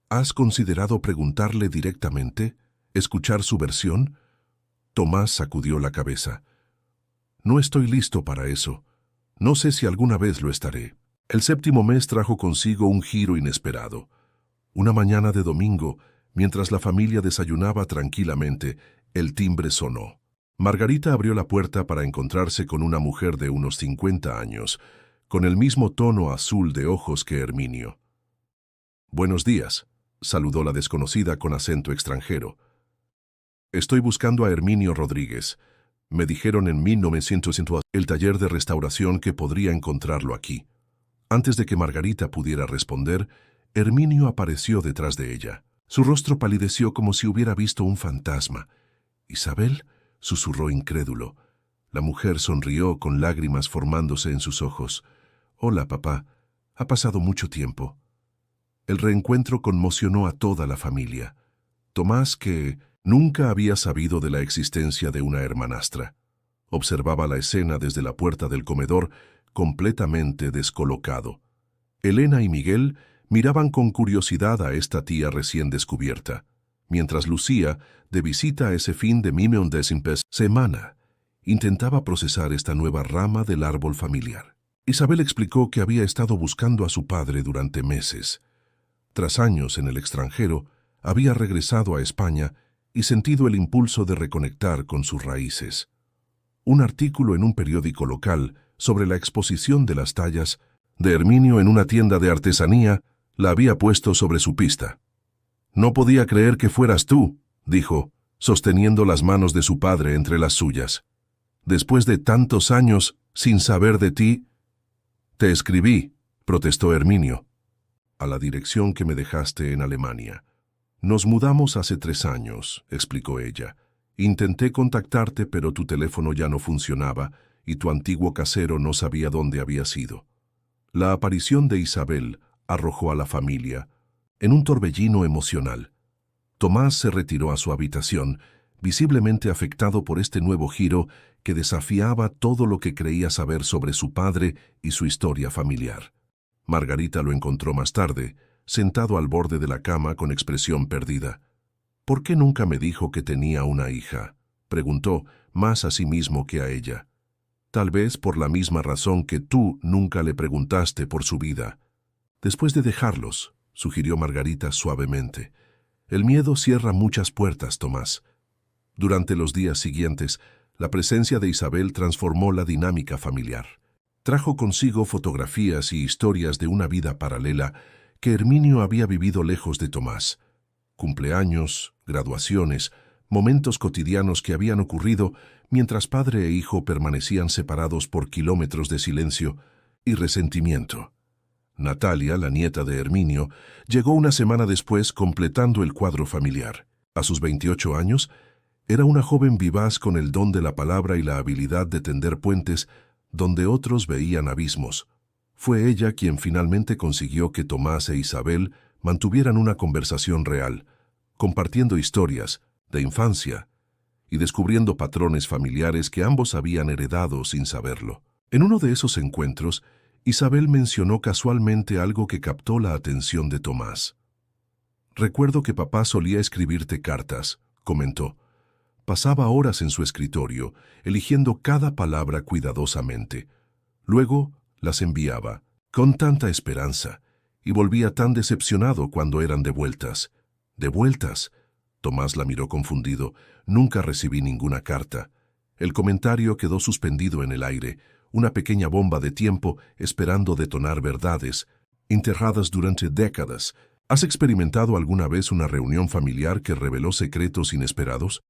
«¿Has considerado preguntarle directamente? ¿Escuchar su versión?». Tomás sacudió la cabeza. «No estoy listo para eso. No sé si alguna vez lo estaré». El 7º mes trajo consigo un giro inesperado. Una mañana de domingo, mientras la familia desayunaba tranquilamente, el timbre sonó. Margarita abrió la puerta para encontrarse con una mujer de unos 50 años, con el mismo tono azul de ojos que Herminio. «Buenos días», saludó la desconocida con acento extranjero. «Estoy buscando a Herminio Rodríguez. Me dijeron en 1900 el taller de restauración que podría encontrarlo aquí». Antes de que Margarita pudiera responder, Herminio apareció detrás de ella. Su rostro palideció como si hubiera visto un fantasma. «¿Isabel?», susurró incrédulo. La mujer sonrió con lágrimas formándose en sus ojos. «Hola, papá. Ha pasado mucho tiempo». El reencuentro conmocionó a toda la familia. Tomás, que nunca había sabido de la existencia de una hermanastra, observaba la escena desde la puerta del comedor, completamente descolocado. Elena y Miguel miraban con curiosidad a esta tía recién descubierta, mientras Lucía, de visita a ese fin de 19 semana, intentaba procesar esta nueva rama del árbol familiar. Isabel explicó que había estado buscando a su padre durante meses. Tras años en el extranjero, había regresado a España y sentido el impulso de reconectar con sus raíces. Un artículo en un periódico local sobre la exposición de las tallas de Herminio en una tienda de artesanía la había puesto sobre su pista. «No podía creer que fueras tú», dijo, sosteniendo las manos de su padre entre las suyas. «Después de tantos años sin saber de ti». «Te escribí», protestó Herminio, «a la dirección que me dejaste en Alemania. Nos mudamos hace 3 años», explicó ella. «Intenté contactarte, pero tu teléfono ya no funcionaba y tu antiguo casero no sabía dónde habías ido». La aparición de Isabel arrojó a la familia en un torbellino emocional. Tomás se retiró a su habitación, visiblemente afectado por este nuevo giro que desafiaba todo lo que creía saber sobre su padre y su historia familiar. Margarita lo encontró más tarde, sentado al borde de la cama con expresión perdida. «¿Por qué nunca me dijo que tenía una hija?», preguntó, más a sí mismo que a ella. Tal vez por la misma razón que tú nunca le preguntaste por su vida. Después de dejarlos, sugirió Margarita suavemente, el miedo cierra muchas puertas, Tomás. Durante los días siguientes, la presencia de Isabel transformó la dinámica familiar. Trajo consigo fotografías y historias de una vida paralela que Herminio había vivido lejos de Tomás. Cumpleaños, graduaciones, momentos cotidianos que habían ocurrido mientras padre e hijo permanecían separados por kilómetros de silencio y resentimiento. Natalia, la nieta de Herminio, llegó una semana después completando el cuadro familiar. A sus 28 años, era una joven vivaz con el don de la palabra y la habilidad de tender puentes donde otros veían abismos. Fue ella quien finalmente consiguió que Tomás e Isabel mantuvieran una conversación real, compartiendo historias de infancia y descubriendo patrones familiares que ambos habían heredado sin saberlo. En uno de esos encuentros, Isabel mencionó casualmente algo que captó la atención de Tomás. «Recuerdo que papá solía escribirte cartas», comentó. Pasaba horas en su escritorio, eligiendo cada palabra cuidadosamente. Luego las enviaba, con tanta esperanza, y volvía tan decepcionado cuando eran devueltas. «¿Devueltas?». Tomás la miró confundido. «Nunca recibí ninguna carta». El comentario quedó suspendido en el aire, una pequeña bomba de tiempo esperando detonar verdades, enterradas durante décadas. ¿Has experimentado alguna vez una reunión familiar que reveló secretos inesperados?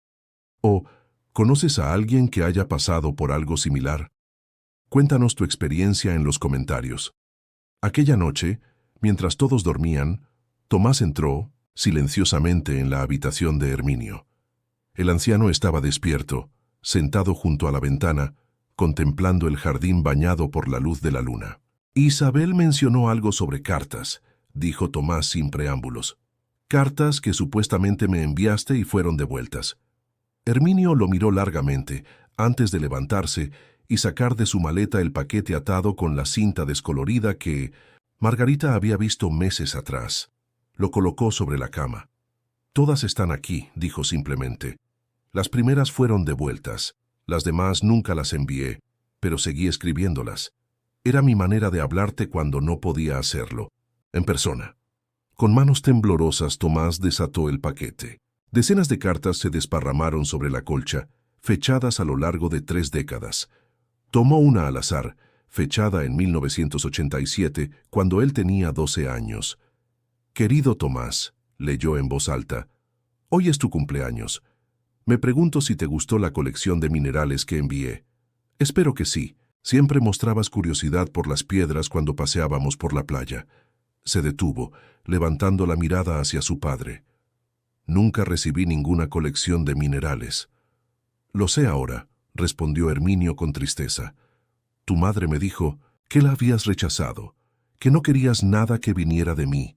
¿O conoces a alguien que haya pasado por algo similar? Cuéntanos tu experiencia en los comentarios. Aquella noche, mientras todos dormían, Tomás entró, silenciosamente, en la habitación de Herminio. El anciano estaba despierto, sentado junto a la ventana, contemplando el jardín bañado por la luz de la luna. «Isabel mencionó algo sobre cartas», dijo Tomás sin preámbulos. «Cartas que supuestamente me enviaste y fueron devueltas». Herminio lo miró largamente, antes de levantarse y sacar de su maleta el paquete atado con la cinta descolorida que Margarita había visto meses atrás. Lo colocó sobre la cama. «Todas están aquí», dijo simplemente. «Las primeras fueron devueltas. Las demás nunca las envié, pero seguí escribiéndolas. Era mi manera de hablarte cuando no podía hacerlo, en persona». Con manos temblorosas, Tomás desató el paquete. Decenas de cartas se desparramaron sobre la colcha, fechadas a lo largo de 3 décadas. Tomó una al azar, fechada en 1987, cuando él tenía 12 años. «Querido Tomás», leyó en voz alta, «hoy es tu cumpleaños. Me pregunto si te gustó la colección de minerales que envié. Espero que sí. Siempre mostrabas curiosidad por las piedras cuando paseábamos por la playa». Se detuvo, levantando la mirada hacia su padre. «Nunca recibí ninguna colección de minerales». «Lo sé ahora», respondió Herminio con tristeza. «Tu madre me dijo que la habías rechazado, que no querías nada que viniera de mí».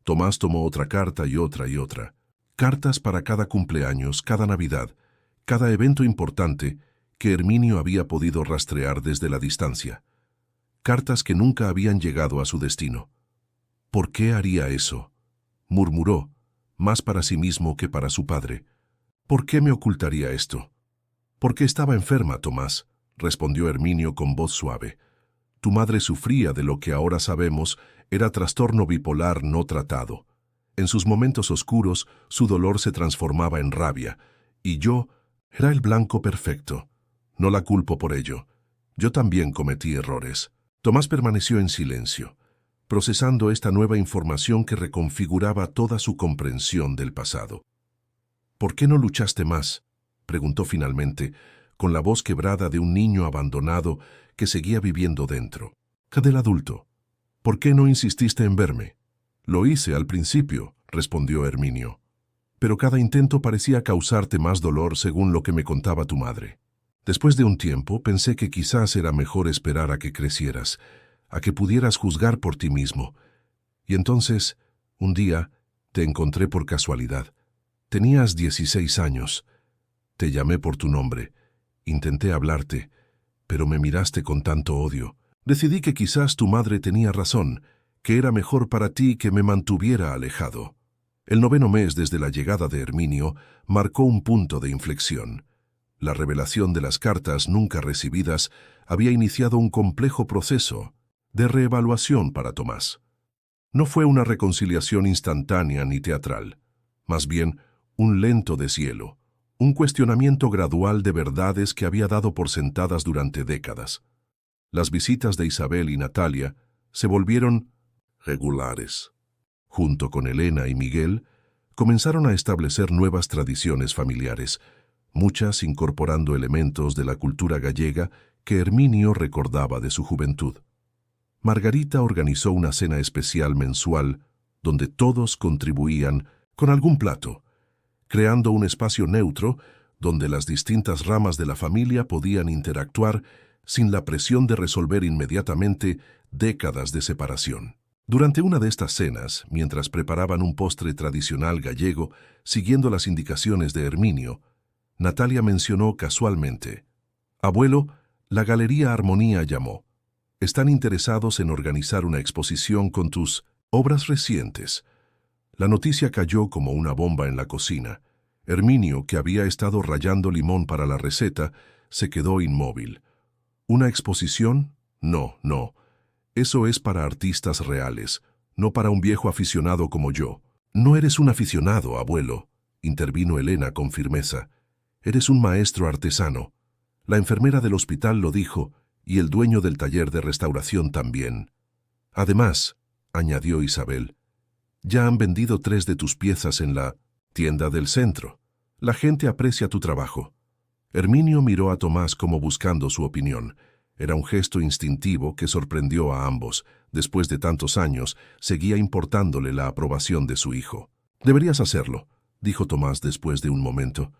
Tomás tomó otra carta y otra y otra. Cartas para cada cumpleaños, cada Navidad, cada evento importante que Herminio había podido rastrear desde la distancia. Cartas que nunca habían llegado a su destino. «¿Por qué haría eso?», murmuró, más para sí mismo que para su padre. «¿Por qué me ocultaría esto?». «Porque estaba enferma, Tomás», respondió Herminio con voz suave. «Tu madre sufría de lo que ahora sabemos era trastorno bipolar no tratado. En sus momentos oscuros, su dolor se transformaba en rabia, y yo era el blanco perfecto. No la culpo por ello. Yo también cometí errores». Tomás permaneció en silencio, procesando esta nueva información que reconfiguraba toda su comprensión del pasado. «¿Por qué no luchaste más?», preguntó finalmente, con la voz quebrada de un niño abandonado que seguía viviendo dentro. «Del adulto. ¿Por qué no insististe en verme?». «Lo hice al principio», respondió Herminio. «Pero cada intento parecía causarte más dolor según lo que me contaba tu madre. Después de un tiempo pensé que quizás era mejor esperar a que crecieras, a que pudieras juzgar por ti mismo. Y entonces, un día, te encontré por casualidad. Tenías 16 años. Te llamé por tu nombre. Intenté hablarte, pero me miraste con tanto odio. Decidí que quizás tu madre tenía razón, que era mejor para ti que me mantuviera alejado». El 9º mes desde la llegada de Herminio marcó un punto de inflexión. La revelación de las cartas nunca recibidas había iniciado un complejo proceso de reevaluación para Tomás. No fue una reconciliación instantánea ni teatral, más bien un lento deshielo, un cuestionamiento gradual de verdades que había dado por sentadas durante décadas. Las visitas de Isabel y Natalia se volvieron regulares. Junto con Elena y Miguel, comenzaron a establecer nuevas tradiciones familiares, muchas incorporando elementos de la cultura gallega que Herminio recordaba de su juventud. Margarita organizó una cena especial mensual donde todos contribuían con algún plato, creando un espacio neutro donde las distintas ramas de la familia podían interactuar sin la presión de resolver inmediatamente décadas de separación. Durante una de estas cenas, mientras preparaban un postre tradicional gallego, siguiendo las indicaciones de Herminio, Natalia mencionó casualmente: «Abuelo, la Galería Armonía llamó. Están interesados en organizar una exposición con tus obras recientes». La noticia cayó como una bomba en la cocina. Herminio, que había estado rallando limón para la receta, se quedó inmóvil. ¿Una exposición? No, no. Eso es para artistas reales, no para un viejo aficionado como yo. No eres un aficionado, abuelo, intervino Elena con firmeza. Eres un maestro artesano. La enfermera del hospital lo dijo, y el dueño del taller de restauración también. Además, añadió Isabel, ya han vendido 3 de tus piezas en la tienda del centro. La gente aprecia tu trabajo. Herminio miró a Tomás como buscando su opinión. Era un gesto instintivo que sorprendió a ambos. Después de tantos años, seguía importándole la aprobación de su hijo. «Deberías hacerlo», dijo Tomás después de un momento.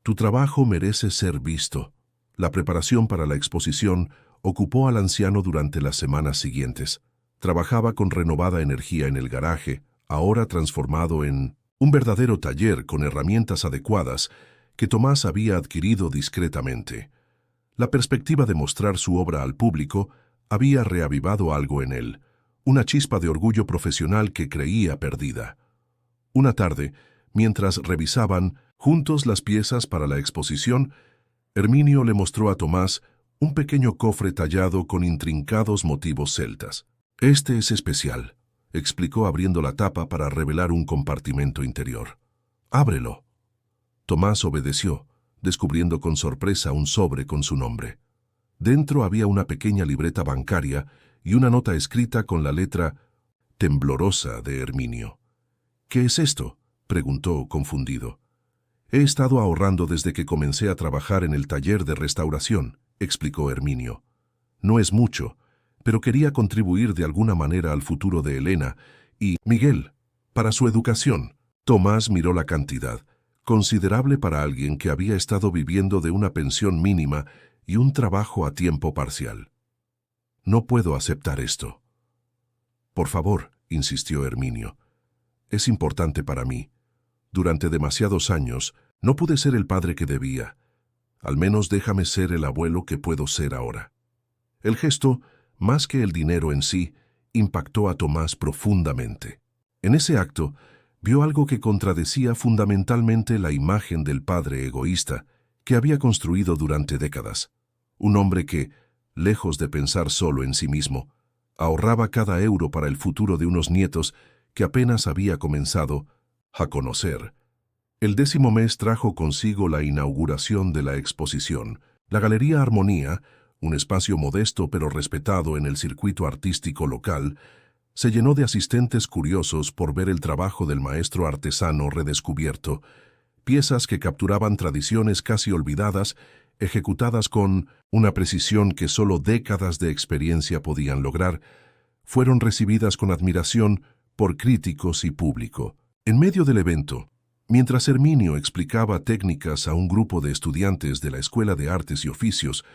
«Tu trabajo merece ser visto». La preparación para la exposición ocupó al anciano durante las semanas siguientes. Trabajaba con renovada energía en el garaje, ahora transformado en un verdadero taller con herramientas adecuadas que Tomás había adquirido discretamente. La perspectiva de mostrar su obra al público había reavivado algo en él, una chispa de orgullo profesional que creía perdida. Una tarde, mientras revisaban juntos las piezas para la exposición, Herminio le mostró a Tomás un pequeño cofre tallado con intrincados motivos celtas. «Este es especial», explicó abriendo la tapa para revelar un compartimento interior. «Ábrelo». Tomás obedeció, descubriendo con sorpresa un sobre con su nombre. Dentro había una pequeña libreta bancaria y una nota escrita con la letra temblorosa de Herminio. «¿Qué es esto?», preguntó confundido. «He estado ahorrando desde que comencé a trabajar en el taller de restauración», explicó Herminio. «No es mucho, pero quería contribuir de alguna manera al futuro de Elena y Miguel, para su educación». Tomás miró la cantidad, considerable para alguien que había estado viviendo de una pensión mínima y un trabajo a tiempo parcial. «No puedo aceptar esto». «Por favor», insistió Herminio. «Es importante para mí. Durante demasiados años no pude ser el padre que debía. Al menos déjame ser el abuelo que puedo ser ahora». El gesto, más que el dinero en sí, impactó a Tomás profundamente. En ese acto, vio algo que contradecía fundamentalmente la imagen del padre egoísta que había construido durante décadas. Un hombre que, lejos de pensar solo en sí mismo, ahorraba cada euro para el futuro de unos nietos que apenas había comenzado a conocer. El 10º mes trajo consigo la inauguración de la exposición. La Galería Armonía, un espacio modesto pero respetado en el circuito artístico local, se llenó de asistentes curiosos por ver el trabajo del maestro artesano redescubierto, piezas que capturaban tradiciones casi olvidadas, ejecutadas con una precisión que solo décadas de experiencia podían lograr, fueron recibidas con admiración por críticos y público. En medio del evento, mientras Herminio explicaba técnicas a un grupo de estudiantes de la Escuela de Artes y Oficios,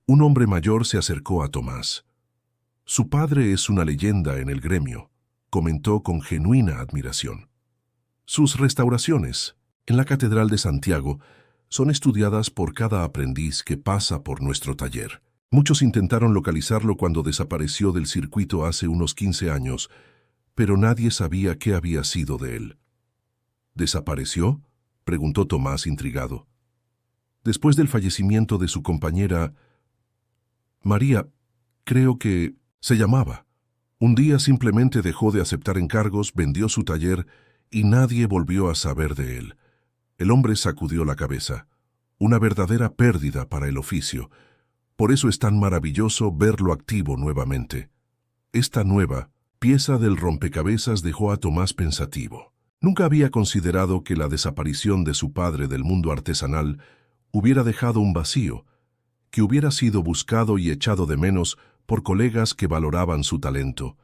un hombre mayor se acercó a Tomás. «Su padre es una leyenda en el gremio», comentó con genuina admiración. «Sus restauraciones, en la Catedral de Santiago, son estudiadas por cada aprendiz que pasa por nuestro taller. Muchos intentaron localizarlo cuando desapareció del circuito hace unos 15 años, pero nadie sabía qué había sido de él». «¿Desapareció?», preguntó Tomás intrigado. Después del fallecimiento de su compañera, María, creo que se llamaba, un día simplemente dejó de aceptar encargos, vendió su taller y nadie volvió a saber de él. El hombre sacudió la cabeza. Una verdadera pérdida para el oficio. Por eso es tan maravilloso verlo activo nuevamente. Esta nueva pieza del rompecabezas dejó a Tomás pensativo. Nunca había considerado que la desaparición de su padre del mundo artesanal hubiera dejado un vacío, que hubiera sido buscado y echado de menos por colegas que valoraban su talento.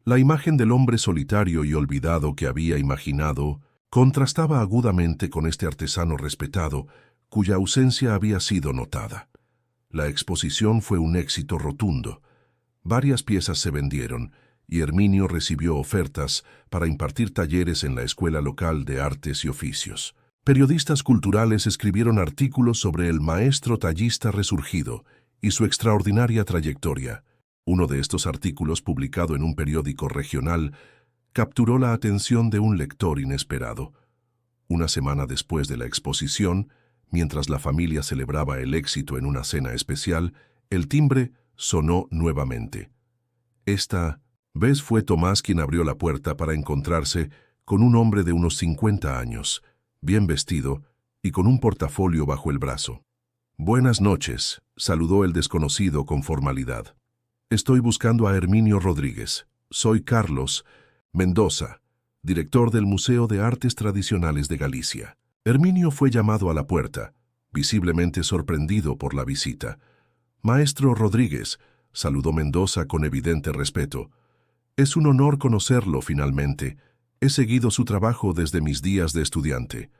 La imagen del hombre solitario y olvidado que había imaginado contrastaba agudamente con este artesano respetado, cuya ausencia había sido notada. La exposición fue un éxito rotundo. Varias piezas se vendieron, y Herminio recibió ofertas para impartir talleres en la Escuela Local de Artes y Oficios. Periodistas culturales escribieron artículos sobre el maestro tallista resurgido y su extraordinaria trayectoria. Uno de estos artículos, publicado en un periódico regional, capturó la atención de un lector inesperado. Una semana después de la exposición, mientras la familia celebraba el éxito en una cena especial, el timbre sonó nuevamente. Esta vez fue Tomás quien abrió la puerta para encontrarse con un hombre de unos 50 años, bien vestido y con un portafolio bajo el brazo. «Buenas noches», saludó el desconocido con formalidad. «Estoy buscando a Herminio Rodríguez. Soy Carlos Mendoza, director del Museo de Artes Tradicionales de Galicia». Herminio fue llamado a la puerta, visiblemente sorprendido por la visita. «Maestro Rodríguez», saludó Mendoza con evidente respeto. «Es un honor conocerlo finalmente. He seguido su trabajo desde mis días de estudiante».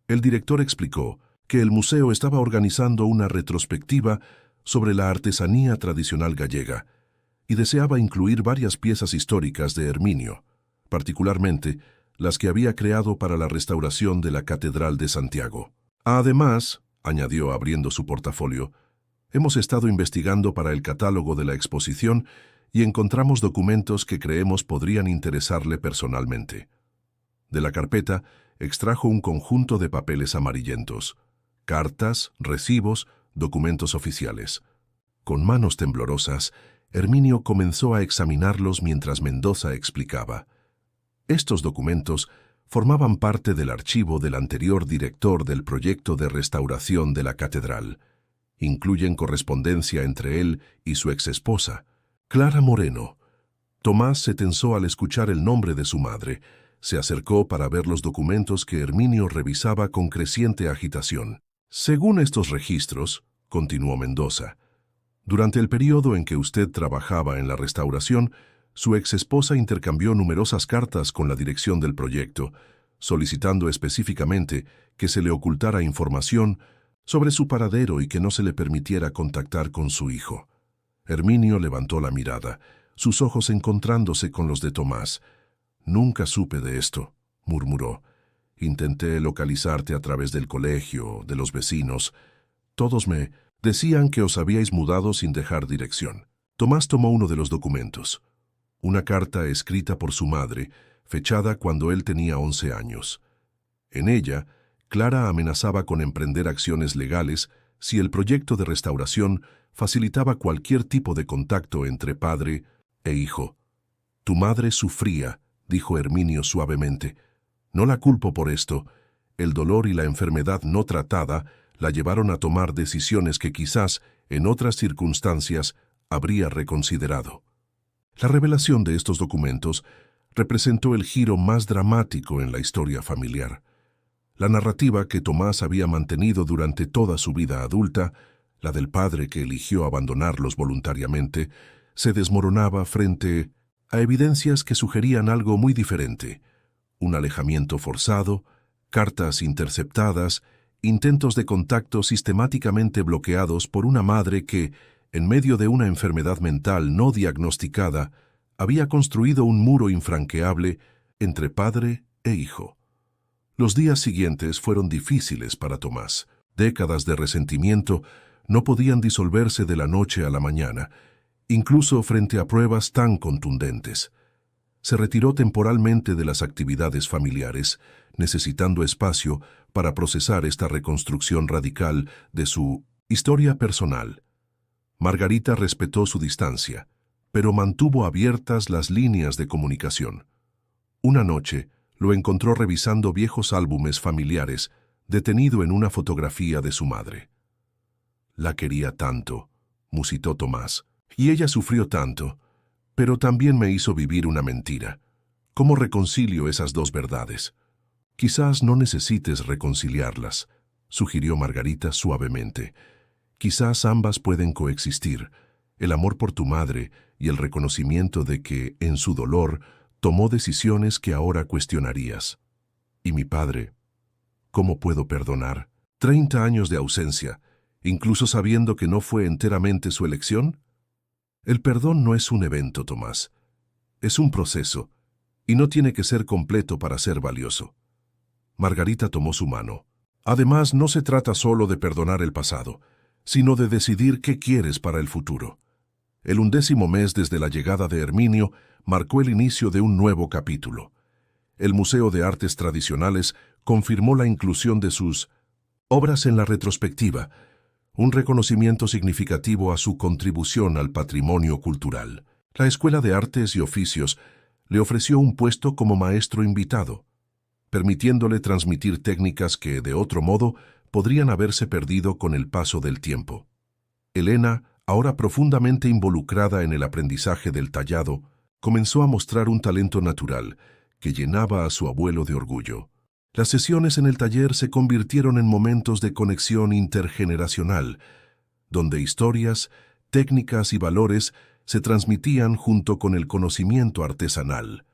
El director explicó que el museo estaba organizando una retrospectiva sobre la artesanía tradicional gallega y deseaba incluir varias piezas históricas de Herminio, particularmente las que había creado para la restauración de la Catedral de Santiago. «Además», añadió abriendo su portafolio, «hemos estado investigando para el catálogo de la exposición y encontramos documentos que creemos podrían interesarle personalmente». De la carpeta extrajo un conjunto de papeles amarillentos, cartas, recibos, documentos oficiales. Con manos temblorosas, Herminio comenzó a examinarlos mientras Mendoza explicaba. Estos documentos formaban parte del archivo del anterior director del proyecto de restauración de la catedral. Incluyen correspondencia entre él y su exesposa, Clara Moreno. Tomás se tensó al escuchar el nombre de su madre. Se acercó para ver los documentos que Herminio revisaba con creciente agitación. «Según estos registros», continuó Mendoza, «durante el periodo en que usted trabajaba en la restauración, su exesposa intercambió numerosas cartas con la dirección del proyecto, solicitando específicamente que se le ocultara información sobre su paradero y que no se le permitiera contactar con su hijo». Herminio levantó la mirada, sus ojos encontrándose con los de Tomás. «Nunca supe de esto», murmuró. «Intenté localizarte a través del colegio, de los vecinos. Todos me decían que os habíais mudado sin dejar dirección». Tomás tomó uno de los documentos. Una carta escrita por su madre, fechada cuando él tenía 11 años. En ella, Clara amenazaba con emprender acciones legales si el proyecto de restauración facilitaba cualquier tipo de contacto entre padre e hijo. «Tu madre sufría», dijo Herminio suavemente. «No la culpo por esto. El dolor y la enfermedad no tratada la llevaron a tomar decisiones que quizás, en otras circunstancias, habría reconsiderado». La revelación de estos documentos representó el giro más dramático en la historia familiar. La narrativa que Tomás había mantenido durante toda su vida adulta, la del padre que eligió abandonarlos voluntariamente, se desmoronaba frente a evidencias que sugerían algo muy diferente: un alejamiento forzado, cartas interceptadas, intentos de contacto sistemáticamente bloqueados por una madre que, en medio de una enfermedad mental no diagnosticada, había construido un muro infranqueable entre padre e hijo. Los días siguientes fueron difíciles para Tomás. Décadas de resentimiento no podían disolverse de la noche a la mañana, incluso frente a pruebas tan contundentes. Se retiró temporalmente de las actividades familiares, necesitando espacio para procesar esta reconstrucción radical de su historia personal. Margarita respetó su distancia, pero mantuvo abiertas las líneas de comunicación. Una noche, lo encontró revisando viejos álbumes familiares, detenido en una fotografía de su madre. La quería tanto, musitó Tomás, y ella sufrió tanto, pero también me hizo vivir una mentira. ¿Cómo reconcilio esas dos verdades? Quizás no necesites reconciliarlas, sugirió Margarita suavemente. Quizás ambas pueden coexistir, el amor por tu madre y el reconocimiento de que, en su dolor, tomó decisiones que ahora cuestionarías. ¿Y mi padre? ¿Cómo puedo perdonar? 30 años de ausencia, incluso sabiendo que no fue enteramente su elección. El perdón no es un evento, Tomás. Es un proceso, y no tiene que ser completo para ser valioso. Margarita tomó su mano. Además, no se trata solo de perdonar el pasado, sino de decidir qué quieres para el futuro. El 11º mes desde la llegada de Herminio marcó el inicio de un nuevo capítulo. El Museo de Artes Tradicionales confirmó la inclusión de sus obras en la retrospectiva, un reconocimiento significativo a su contribución al patrimonio cultural. La Escuela de Artes y Oficios le ofreció un puesto como maestro invitado, permitiéndole transmitir técnicas que, de otro modo, podrían haberse perdido con el paso del tiempo. Elena, ahora profundamente involucrada en el aprendizaje del tallado, comenzó a mostrar un talento natural que llenaba a su abuelo de orgullo. Las sesiones en el taller se convirtieron en momentos de conexión intergeneracional, donde historias, técnicas y valores se transmitían junto con el conocimiento artesanal.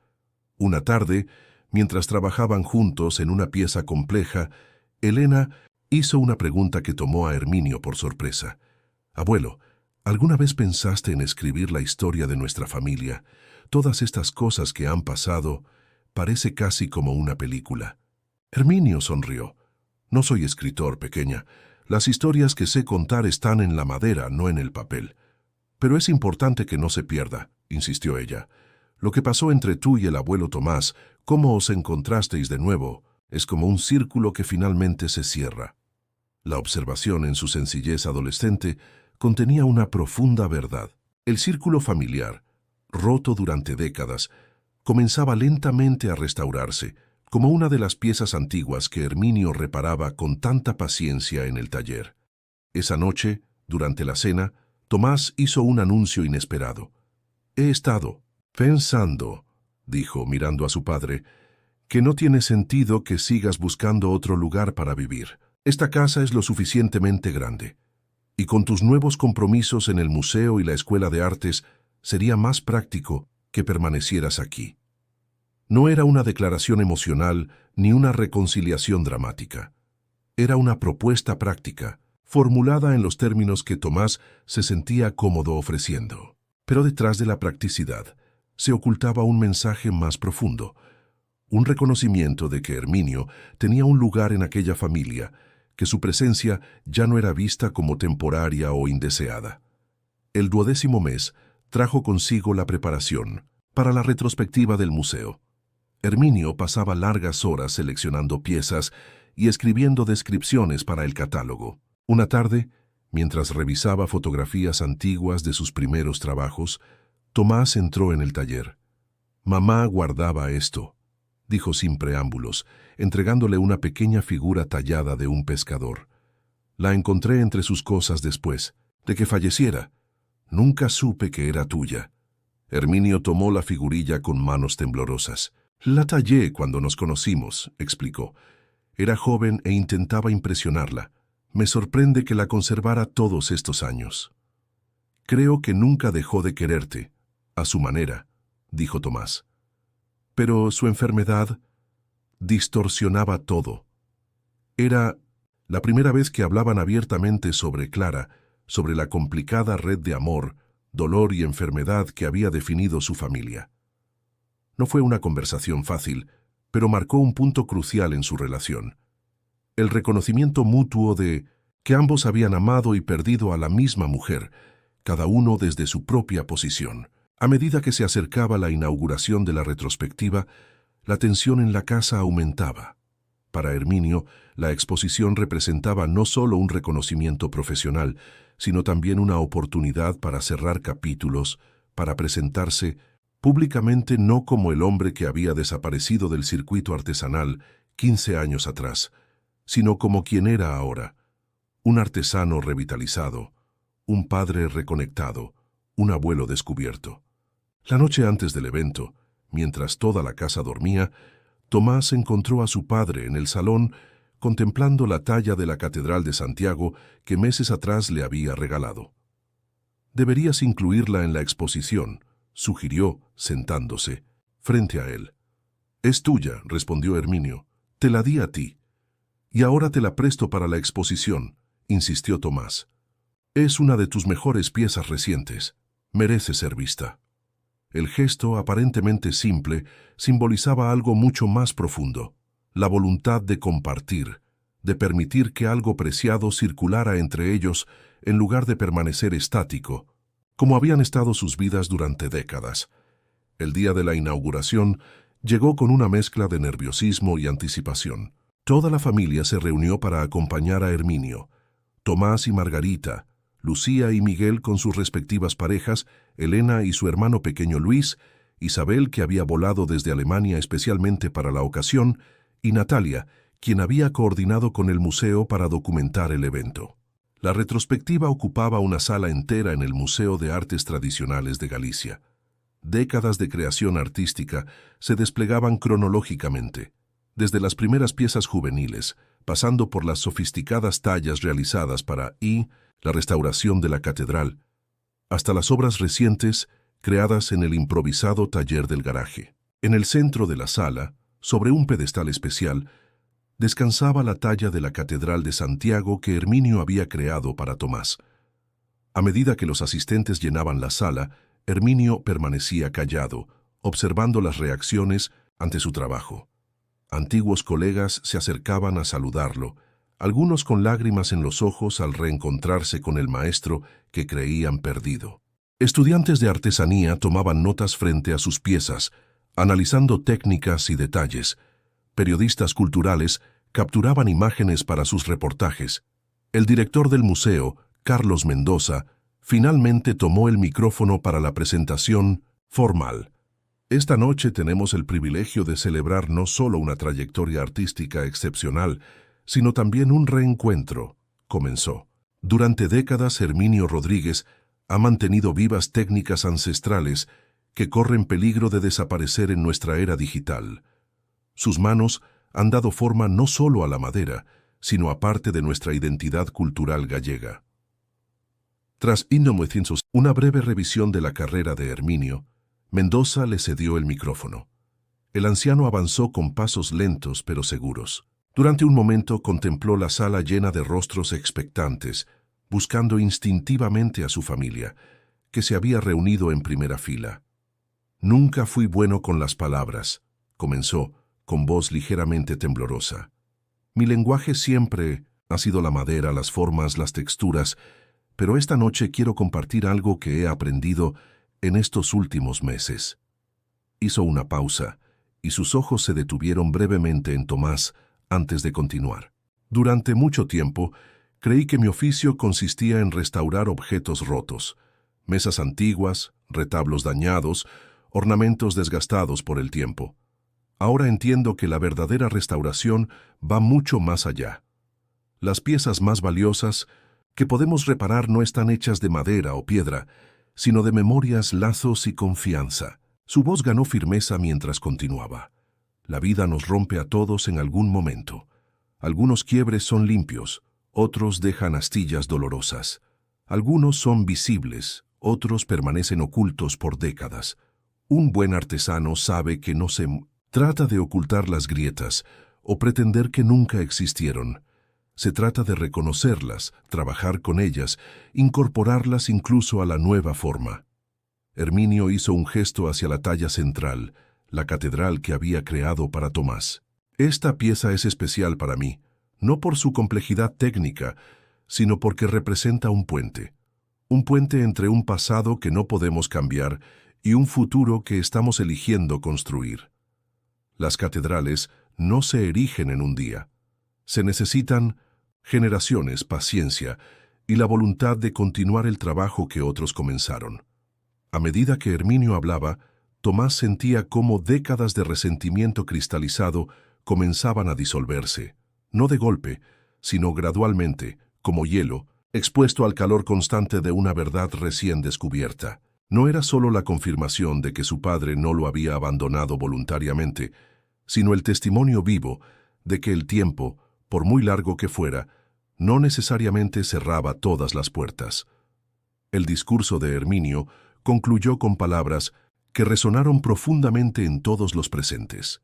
Una tarde, mientras trabajaban juntos en una pieza compleja, Elena hizo una pregunta que tomó a Herminio por sorpresa. «Abuelo, ¿alguna vez pensaste en escribir la historia de nuestra familia? Todas estas cosas que han pasado, parece casi como una película». Herminio sonrió. «No soy escritor, pequeña. Las historias que sé contar están en la madera, no en el papel. Pero es importante que no se pierda», insistió ella. «Lo que pasó entre tú y el abuelo Tomás, cómo os encontrasteis de nuevo, es como un círculo que finalmente se cierra». La observación, en su sencillez adolescente, contenía una profunda verdad. El círculo familiar, roto durante décadas, comenzaba lentamente a restaurarse, como una de las piezas antiguas que Herminio reparaba con tanta paciencia en el taller. Esa noche, durante la cena, Tomás hizo un anuncio inesperado. «He estado pensando», dijo mirando a su padre, «que no tiene sentido que sigas buscando otro lugar para vivir. Esta casa es lo suficientemente grande. Y con tus nuevos compromisos en el museo y la escuela de artes, sería más práctico que permanecieras aquí». No era una declaración emocional ni una reconciliación dramática. Era una propuesta práctica, formulada en los términos que Tomás se sentía cómodo ofreciendo. Pero detrás de la practicidad se ocultaba un mensaje más profundo, un reconocimiento de que Herminio tenía un lugar en aquella familia, que su presencia ya no era vista como temporaria o indeseada. El 12º mes trajo consigo la preparación para la retrospectiva del museo. Herminio pasaba largas horas seleccionando piezas y escribiendo descripciones para el catálogo. Una tarde, mientras revisaba fotografías antiguas de sus primeros trabajos, Tomás entró en el taller. «Mamá guardaba esto», dijo sin preámbulos, entregándole una pequeña figura tallada de un pescador. «La encontré entre sus cosas después de que falleciera. Nunca supe que era tuya». Herminio tomó la figurilla con manos temblorosas. «La tallé cuando nos conocimos», explicó. «Era joven e intentaba impresionarla. Me sorprende que la conservara todos estos años». «Creo que nunca dejó de quererte, a su manera», dijo Tomás. «Pero su enfermedad distorsionaba todo. Era la primera vez que hablaban abiertamente sobre Clara, sobre la complicada red de amor, dolor y enfermedad que había definido su familia. No fue una conversación fácil, pero marcó un punto crucial en su relación. El reconocimiento mutuo de que ambos habían amado y perdido a la misma mujer, cada uno desde su propia posición. A medida que se acercaba la inauguración de la retrospectiva, la tensión en la casa aumentaba. Para Herminio, la exposición representaba no solo un reconocimiento profesional, sino también una oportunidad para cerrar capítulos, para presentarse públicamente no como el hombre que había desaparecido del circuito artesanal 15 años atrás, sino como quien era ahora, un artesano revitalizado, un padre reconectado, un abuelo descubierto. La noche antes del evento, mientras toda la casa dormía, Tomás encontró a su padre en el salón contemplando la talla de la Catedral de Santiago que meses atrás le había regalado. «Deberías incluirla en la exposición», sugirió, sentándose, frente a él. «Es tuya», respondió Herminio. «Te la di a ti». «Y ahora te la presto para la exposición», insistió Tomás. «Es una de tus mejores piezas recientes. Merece ser vista». El gesto, aparentemente simple, simbolizaba algo mucho más profundo, la voluntad de compartir, de permitir que algo preciado circulara entre ellos en lugar de permanecer estático, como habían estado sus vidas durante décadas. El día de la inauguración llegó con una mezcla de nerviosismo y anticipación. Toda la familia se reunió para acompañar a Herminio. Tomás y Margarita, Lucía y Miguel con sus respectivas parejas, Elena y su hermano pequeño Luis, Isabel, que había volado desde Alemania especialmente para la ocasión, y Natalia, quien había coordinado con el museo para documentar el evento. La retrospectiva ocupaba una sala entera en el Museo de Artes Tradicionales de Galicia. Décadas de creación artística se desplegaban cronológicamente, desde las primeras piezas juveniles, pasando por las sofisticadas tallas realizadas para la restauración de la catedral, hasta las obras recientes creadas en el improvisado taller del garaje. En el centro de la sala, sobre un pedestal especial, descansaba la talla de la Catedral de Santiago que Herminio había creado para Tomás. A medida que los asistentes llenaban la sala, Herminio permanecía callado, observando las reacciones ante su trabajo. Antiguos colegas se acercaban a saludarlo, algunos con lágrimas en los ojos al reencontrarse con el maestro que creían perdido. Estudiantes de artesanía tomaban notas frente a sus piezas, analizando técnicas y detalles. Periodistas culturales capturaban imágenes para sus reportajes. El director del museo, Carlos Mendoza, finalmente tomó el micrófono para la presentación formal. «Esta noche tenemos el privilegio de celebrar no solo una trayectoria artística excepcional, sino también un reencuentro», comenzó. «Durante décadas, Herminio Rodríguez ha mantenido vivas técnicas ancestrales que corren peligro de desaparecer en nuestra era digital. Sus manos han dado forma no solo a la madera, sino a parte de nuestra identidad cultural gallega». Tras una breve revisión de la carrera de Herminio, Mendoza le cedió el micrófono. El anciano avanzó con pasos lentos pero seguros. Durante un momento contempló la sala llena de rostros expectantes, buscando instintivamente a su familia, que se había reunido en primera fila. «Nunca fui bueno con las palabras», comenzó, con voz ligeramente temblorosa. «Mi lenguaje siempre ha sido la madera, las formas, las texturas, pero esta noche quiero compartir algo que he aprendido en estos últimos meses». Hizo una pausa, y sus ojos se detuvieron brevemente en Tomás antes de continuar. «Durante mucho tiempo, creí que mi oficio consistía en restaurar objetos rotos, mesas antiguas, retablos dañados, ornamentos desgastados por el tiempo. Ahora entiendo que la verdadera restauración va mucho más allá. Las piezas más valiosas que podemos reparar no están hechas de madera o piedra, sino de memorias, lazos y confianza». Su voz ganó firmeza mientras continuaba. «La vida nos rompe a todos en algún momento. Algunos quiebres son limpios, otros dejan astillas dolorosas. Algunos son visibles, otros permanecen ocultos por décadas. Un buen artesano sabe que no se trata de ocultar las grietas o pretender que nunca existieron. Se trata de reconocerlas, trabajar con ellas, incorporarlas incluso a la nueva forma». Herminio hizo un gesto hacia la talla central, la catedral que había creado para Tomás. «Esta pieza es especial para mí, no por su complejidad técnica, sino porque representa un puente entre un pasado que no podemos cambiar y un futuro que estamos eligiendo construir. Las catedrales no se erigen en un día. Se necesitan generaciones, paciencia y la voluntad de continuar el trabajo que otros comenzaron. A medida que Herminio hablaba, Tomás sentía cómo décadas de resentimiento cristalizado comenzaban a disolverse, no de golpe, sino gradualmente, como hielo, expuesto al calor constante de una verdad recién descubierta. No era solo la confirmación de que su padre no lo había abandonado voluntariamente, sino el testimonio vivo de que el tiempo, por muy largo que fuera, no necesariamente cerraba todas las puertas. El discurso de Herminio concluyó con palabras que resonaron profundamente en todos los presentes.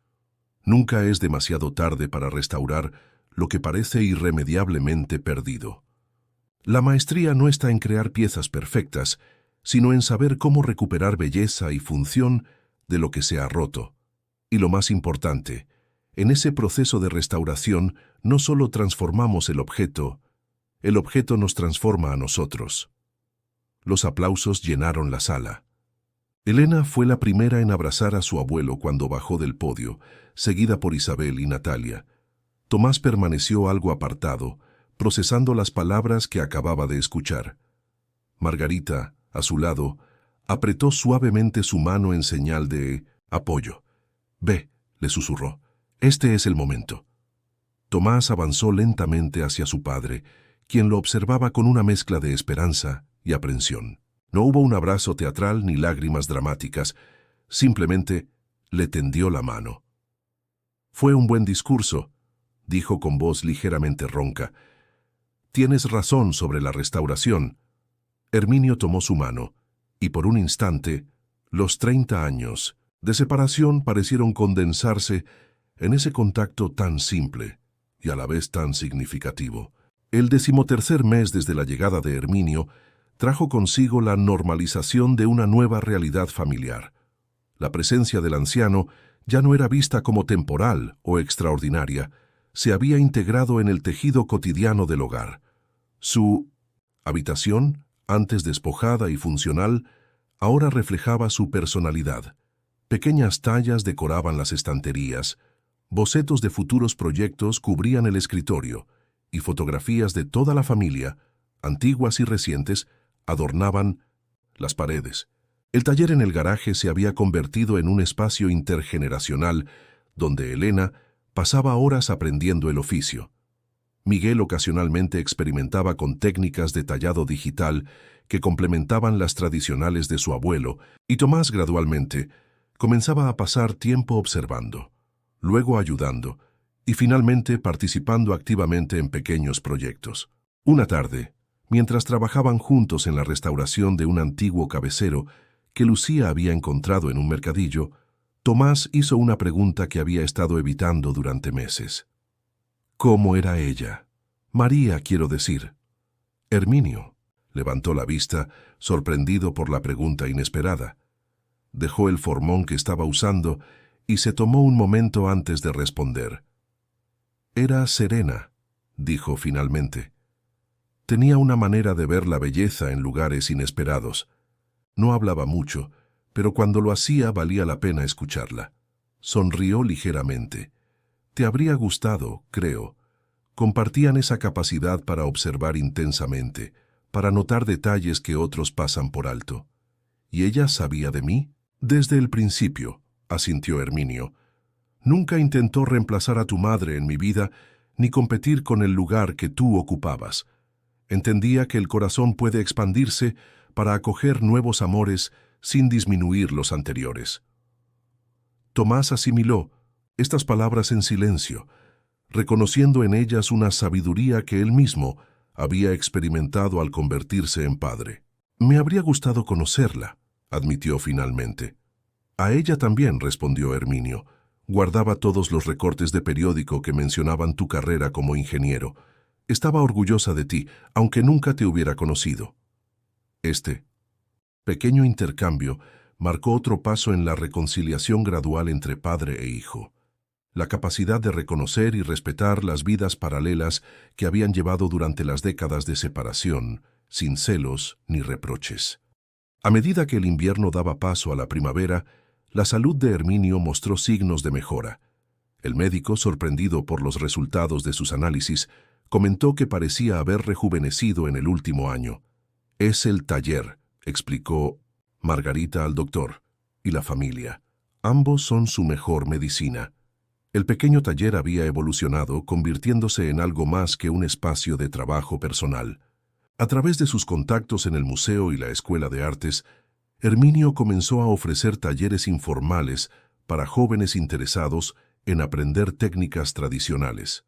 Nunca es demasiado tarde para restaurar lo que parece irremediablemente perdido. La maestría no está en crear piezas perfectas, sino en saber cómo recuperar belleza y función de lo que se ha roto. Y lo más importante, en ese proceso de restauración no solo transformamos el objeto nos transforma a nosotros. Los aplausos llenaron la sala. Elena fue la primera en abrazar a su abuelo cuando bajó del podio, seguida por Isabel y Natalia. Tomás permaneció algo apartado, procesando las palabras que acababa de escuchar. Margarita, a su lado, apretó suavemente su mano en señal de apoyo. «Ve», le susurró, «este es el momento». Tomás avanzó lentamente hacia su padre, quien lo observaba con una mezcla de esperanza y aprensión. No hubo un abrazo teatral ni lágrimas dramáticas, simplemente le tendió la mano. «Fue un buen discurso», dijo con voz ligeramente ronca. «Tienes razón sobre la restauración». Herminio tomó su mano, y por un instante, los 30 años de separación parecieron condensarse en ese contacto tan simple y a la vez tan significativo. El 13º mes desde la llegada de Herminio trajo consigo la normalización de una nueva realidad familiar. La presencia del anciano ya no era vista como temporal o extraordinaria, se había integrado en el tejido cotidiano del hogar. Su habitación, antes despojada y funcional, ahora reflejaba su personalidad. Pequeñas tallas decoraban las estanterías, bocetos de futuros proyectos cubrían el escritorio, y fotografías de toda la familia, antiguas y recientes, adornaban las paredes. El taller en el garaje se había convertido en un espacio intergeneracional donde Elena pasaba horas aprendiendo el oficio. Miguel ocasionalmente experimentaba con técnicas de tallado digital que complementaban las tradicionales de su abuelo, y Tomás gradualmente comenzaba a pasar tiempo observando, luego ayudando, y finalmente participando activamente en pequeños proyectos. Una tarde, mientras trabajaban juntos en la restauración de un antiguo cabecero que Lucía había encontrado en un mercadillo, Tomás hizo una pregunta que había estado evitando durante meses. ¿Cómo era ella? María, quiero decir. Herminio levantó la vista, sorprendido por la pregunta inesperada. Dejó el formón que estaba usando y se tomó un momento antes de responder. Era serena, dijo finalmente. Tenía una manera de ver la belleza en lugares inesperados. No hablaba mucho, pero cuando lo hacía valía la pena escucharla. Sonrió ligeramente. Te habría gustado, creo. Compartían esa capacidad para observar intensamente, para notar detalles que otros pasan por alto. ¿Y ella sabía de mí? Desde el principio, asintió Herminio. Nunca intentó reemplazar a tu madre en mi vida, ni competir con el lugar que tú ocupabas. Entendía que el corazón puede expandirse para acoger nuevos amores sin disminuir los anteriores. Tomás asimiló estas palabras en silencio, reconociendo en ellas una sabiduría que él mismo había experimentado al convertirse en padre. Me habría gustado conocerla, admitió finalmente. A ella también, respondió Herminio. Guardaba todos los recortes de periódico que mencionaban tu carrera como ingeniero. Estaba orgullosa de ti, aunque nunca te hubiera conocido. Este pequeño intercambio marcó otro paso en la reconciliación gradual entre padre e hijo. La capacidad de reconocer y respetar las vidas paralelas que habían llevado durante las décadas de separación, sin celos ni reproches. A medida que el invierno daba paso a la primavera, la salud de Herminio mostró signos de mejora. El médico, sorprendido por los resultados de sus análisis, comentó que parecía haber rejuvenecido en el último año. «Es el taller», explicó Margarita al doctor, «y la familia. Ambos son su mejor medicina». El pequeño taller había evolucionado, convirtiéndose en algo más que un espacio de trabajo personal. A través de sus contactos en el museo y la escuela de artes, Herminio comenzó a ofrecer talleres informales para jóvenes interesados en aprender técnicas tradicionales.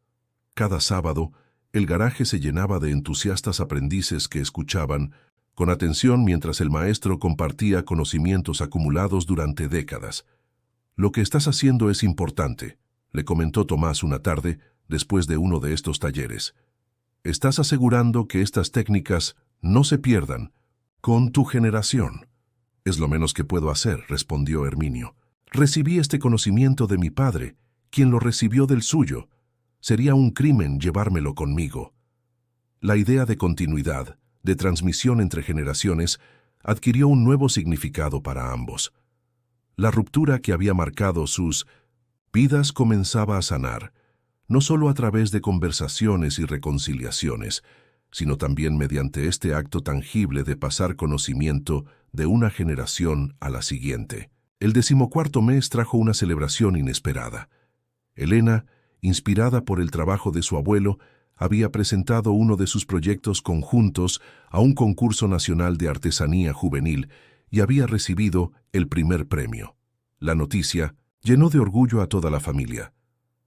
Cada sábado, el garaje se llenaba de entusiastas aprendices que escuchaban con atención mientras el maestro compartía conocimientos acumulados durante décadas. «Lo que estás haciendo es importante», le comentó Tomás una tarde después de uno de estos talleres. «Estás asegurando que estas técnicas no se pierdan con tu generación». «Es lo menos que puedo hacer», respondió Herminio. «Recibí este conocimiento de mi padre, quien lo recibió del suyo. Sería un crimen llevármelo conmigo». La idea de continuidad, de transmisión entre generaciones, adquirió un nuevo significado para ambos. La ruptura que había marcado sus vidas comenzaba a sanar, no solo a través de conversaciones y reconciliaciones, sino también mediante este acto tangible de pasar conocimiento de una generación a la siguiente. El 14º mes trajo una celebración inesperada. Elena, inspirada por el trabajo de su abuelo, había presentado uno de sus proyectos conjuntos a un concurso nacional de artesanía juvenil y había recibido el primer premio. La noticia llenó de orgullo a toda la familia,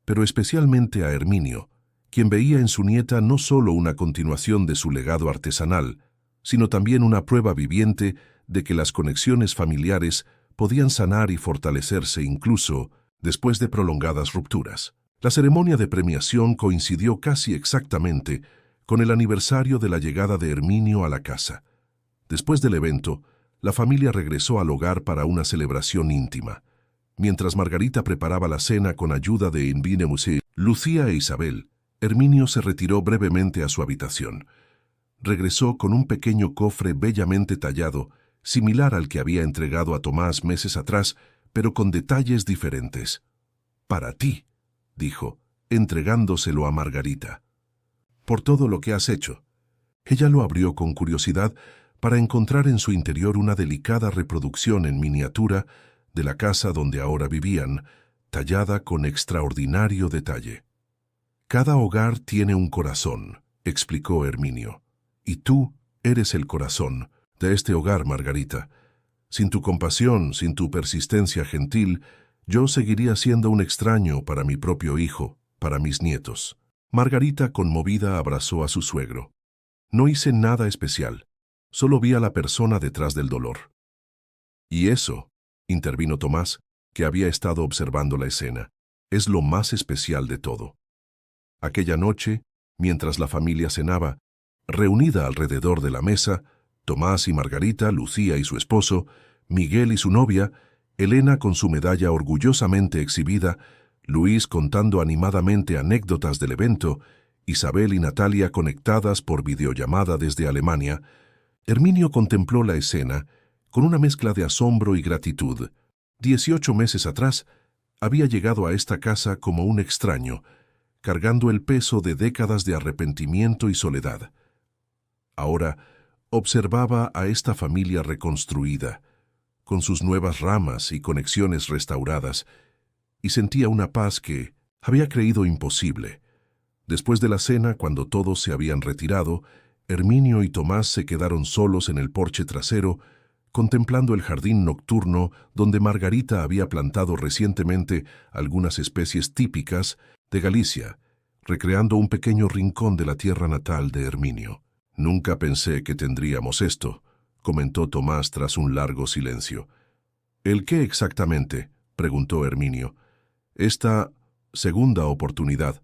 pero especialmente a Herminio, quien veía en su nieta no solo una continuación de su legado artesanal, sino también una prueba viviente de que las conexiones familiares podían sanar y fortalecerse incluso después de prolongadas rupturas. La ceremonia de premiación coincidió casi exactamente con el aniversario de la llegada de Herminio a la casa. Después del evento, la familia regresó al hogar para una celebración íntima. Mientras Margarita preparaba la cena con ayuda de Invine Musée, Lucía e Isabel, Herminio se retiró brevemente a su habitación. Regresó con un pequeño cofre bellamente tallado, similar al que había entregado a Tomás meses atrás, pero con detalles diferentes. «Para ti», dijo, entregándoselo a Margarita. «Por todo lo que has hecho». Ella lo abrió con curiosidad para encontrar en su interior una delicada reproducción en miniatura de la casa donde ahora vivían, tallada con extraordinario detalle. «Cada hogar tiene un corazón», explicó Herminio, «y tú eres el corazón de este hogar, Margarita. Sin tu compasión, sin tu persistencia gentil, yo seguiría siendo un extraño para mi propio hijo, para mis nietos». Margarita, conmovida, abrazó a su suegro. «No hice nada especial, solo vi a la persona detrás del dolor». «Y eso», intervino Tomás, que había estado observando la escena, «es lo más especial de todo». Aquella noche, mientras la familia cenaba, reunida alrededor de la mesa, Tomás y Margarita, Lucía y su esposo, Miguel y su novia, Elena con su medalla orgullosamente exhibida, Luis contando animadamente anécdotas del evento, Isabel y Natalia conectadas por videollamada desde Alemania, Herminio contempló la escena con una mezcla de asombro y gratitud. 18 meses atrás, había llegado a esta casa como un extraño, cargando el peso de décadas de arrepentimiento y soledad. Ahora observaba a esta familia reconstruida, con sus nuevas ramas y conexiones restauradas, y sentía una paz que había creído imposible. Después de la cena, cuando todos se habían retirado, Herminio y Tomás se quedaron solos en el porche trasero, contemplando el jardín nocturno donde Margarita había plantado recientemente algunas especies típicas de Galicia, recreando un pequeño rincón de la tierra natal de Herminio. «Nunca pensé que tendríamos esto», comentó Tomás tras un largo silencio. «¿El qué exactamente?», preguntó Herminio. «Esta segunda oportunidad.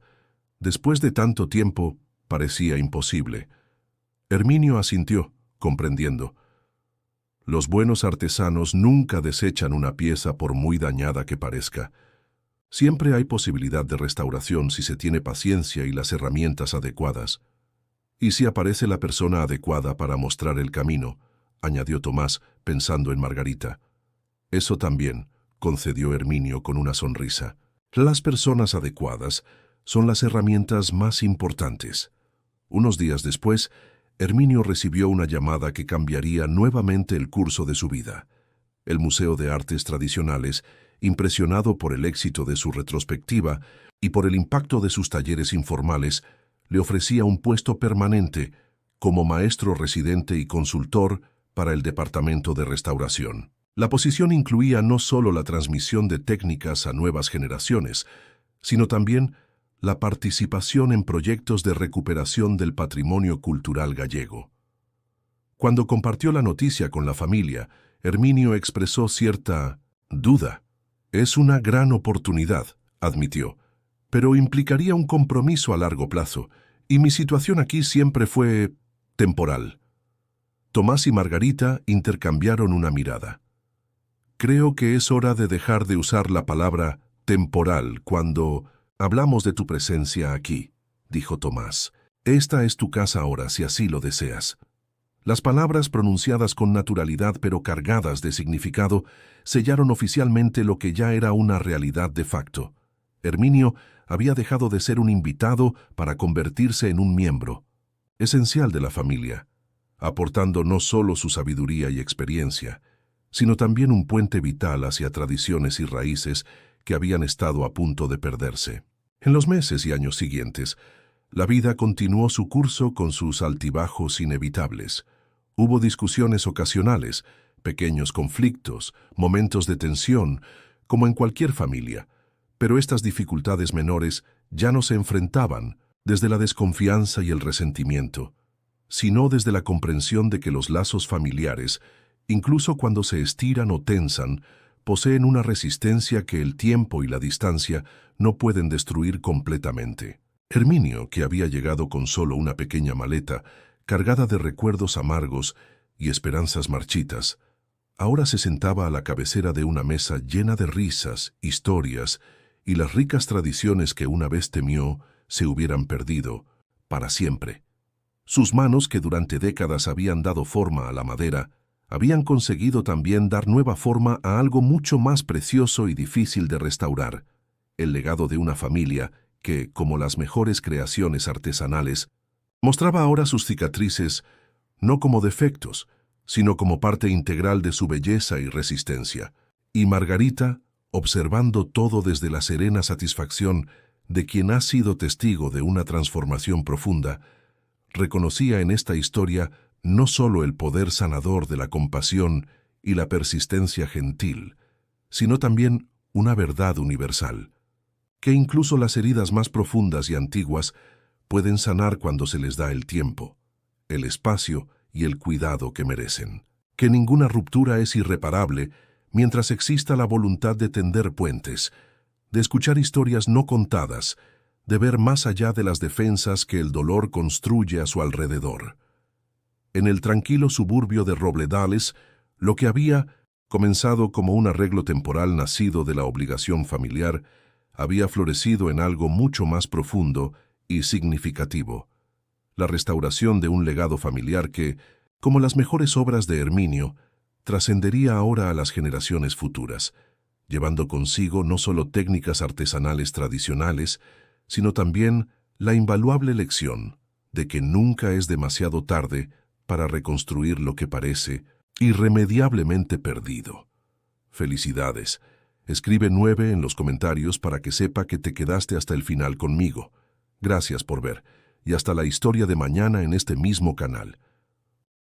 Después de tanto tiempo, parecía imposible». Herminio asintió, comprendiendo. Los buenos artesanos nunca desechan una pieza por muy dañada que parezca. Siempre hay posibilidad de restauración si se tiene paciencia y las herramientas adecuadas. «Y si aparece la persona adecuada para mostrar el camino», añadió Tomás, pensando en Margarita. «Eso también», concedió Herminio con una sonrisa. Las personas adecuadas son las herramientas más importantes. Unos días después, Herminio recibió una llamada que cambiaría nuevamente el curso de su vida. El Museo de Artes Tradicionales, impresionado por el éxito de su retrospectiva y por el impacto de sus talleres informales, le ofrecía un puesto permanente como maestro residente y consultor para el Departamento de Restauración. La posición incluía no solo la transmisión de técnicas a nuevas generaciones, sino también la participación en proyectos de recuperación del patrimonio cultural gallego. Cuando compartió la noticia con la familia, Herminio expresó cierta duda. «Es una gran oportunidad», admitió, «pero implicaría un compromiso a largo plazo, y mi situación aquí siempre fue temporal». Tomás y Margarita intercambiaron una mirada. «Creo que es hora de dejar de usar la palabra temporal cuando hablamos de tu presencia aquí», dijo Tomás. «Esta es tu casa ahora, si así lo deseas». Las palabras pronunciadas con naturalidad pero cargadas de significado sellaron oficialmente lo que ya era una realidad de facto. Herminio había dejado de ser un invitado para convertirse en un miembro esencial de la familia, aportando no solo su sabiduría y experiencia, sino también un puente vital hacia tradiciones y raíces que habían estado a punto de perderse. En los meses y años siguientes, la vida continuó su curso con sus altibajos inevitables. Hubo discusiones ocasionales, pequeños conflictos, momentos de tensión, como en cualquier familia, pero estas dificultades menores ya no se enfrentaban desde la desconfianza y el resentimiento, sino desde la comprensión de que los lazos familiares, incluso cuando se estiran o tensan, poseen una resistencia que el tiempo y la distancia no pueden destruir completamente. Herminio, que había llegado con solo una pequeña maleta, cargada de recuerdos amargos y esperanzas marchitas, ahora se sentaba a la cabecera de una mesa llena de risas, historias y las ricas tradiciones que una vez temió se hubieran perdido para siempre. Sus manos, que durante décadas habían dado forma a la madera, habían conseguido también dar nueva forma a algo mucho más precioso y difícil de restaurar: el legado de una familia que, como las mejores creaciones artesanales, mostraba ahora sus cicatrices no como defectos, sino como parte integral de su belleza y resistencia. Y Margarita, observando todo desde la serena satisfacción de quien ha sido testigo de una transformación profunda, reconocía en esta historia no solo el poder sanador de la compasión y la persistencia gentil, sino también una verdad universal, que incluso las heridas más profundas y antiguas pueden sanar cuando se les da el tiempo, el espacio y el cuidado que merecen. Que ninguna ruptura es irreparable mientras exista la voluntad de tender puentes, de escuchar historias no contadas, de ver más allá de las defensas que el dolor construye a su alrededor. En el tranquilo suburbio de Robledales, lo que había comenzado como un arreglo temporal nacido de la obligación familiar, había florecido en algo mucho más profundo y significativo: la restauración de un legado familiar que, como las mejores obras de Herminio, trascendería ahora a las generaciones futuras, llevando consigo no solo técnicas artesanales tradicionales, sino también la invaluable lección de que nunca es demasiado tarde para reconstruir lo que parece irremediablemente perdido. Felicidades. Escribe 9 en los comentarios para que sepa que te quedaste hasta el final conmigo. Gracias por ver, y hasta la historia de mañana en este mismo canal.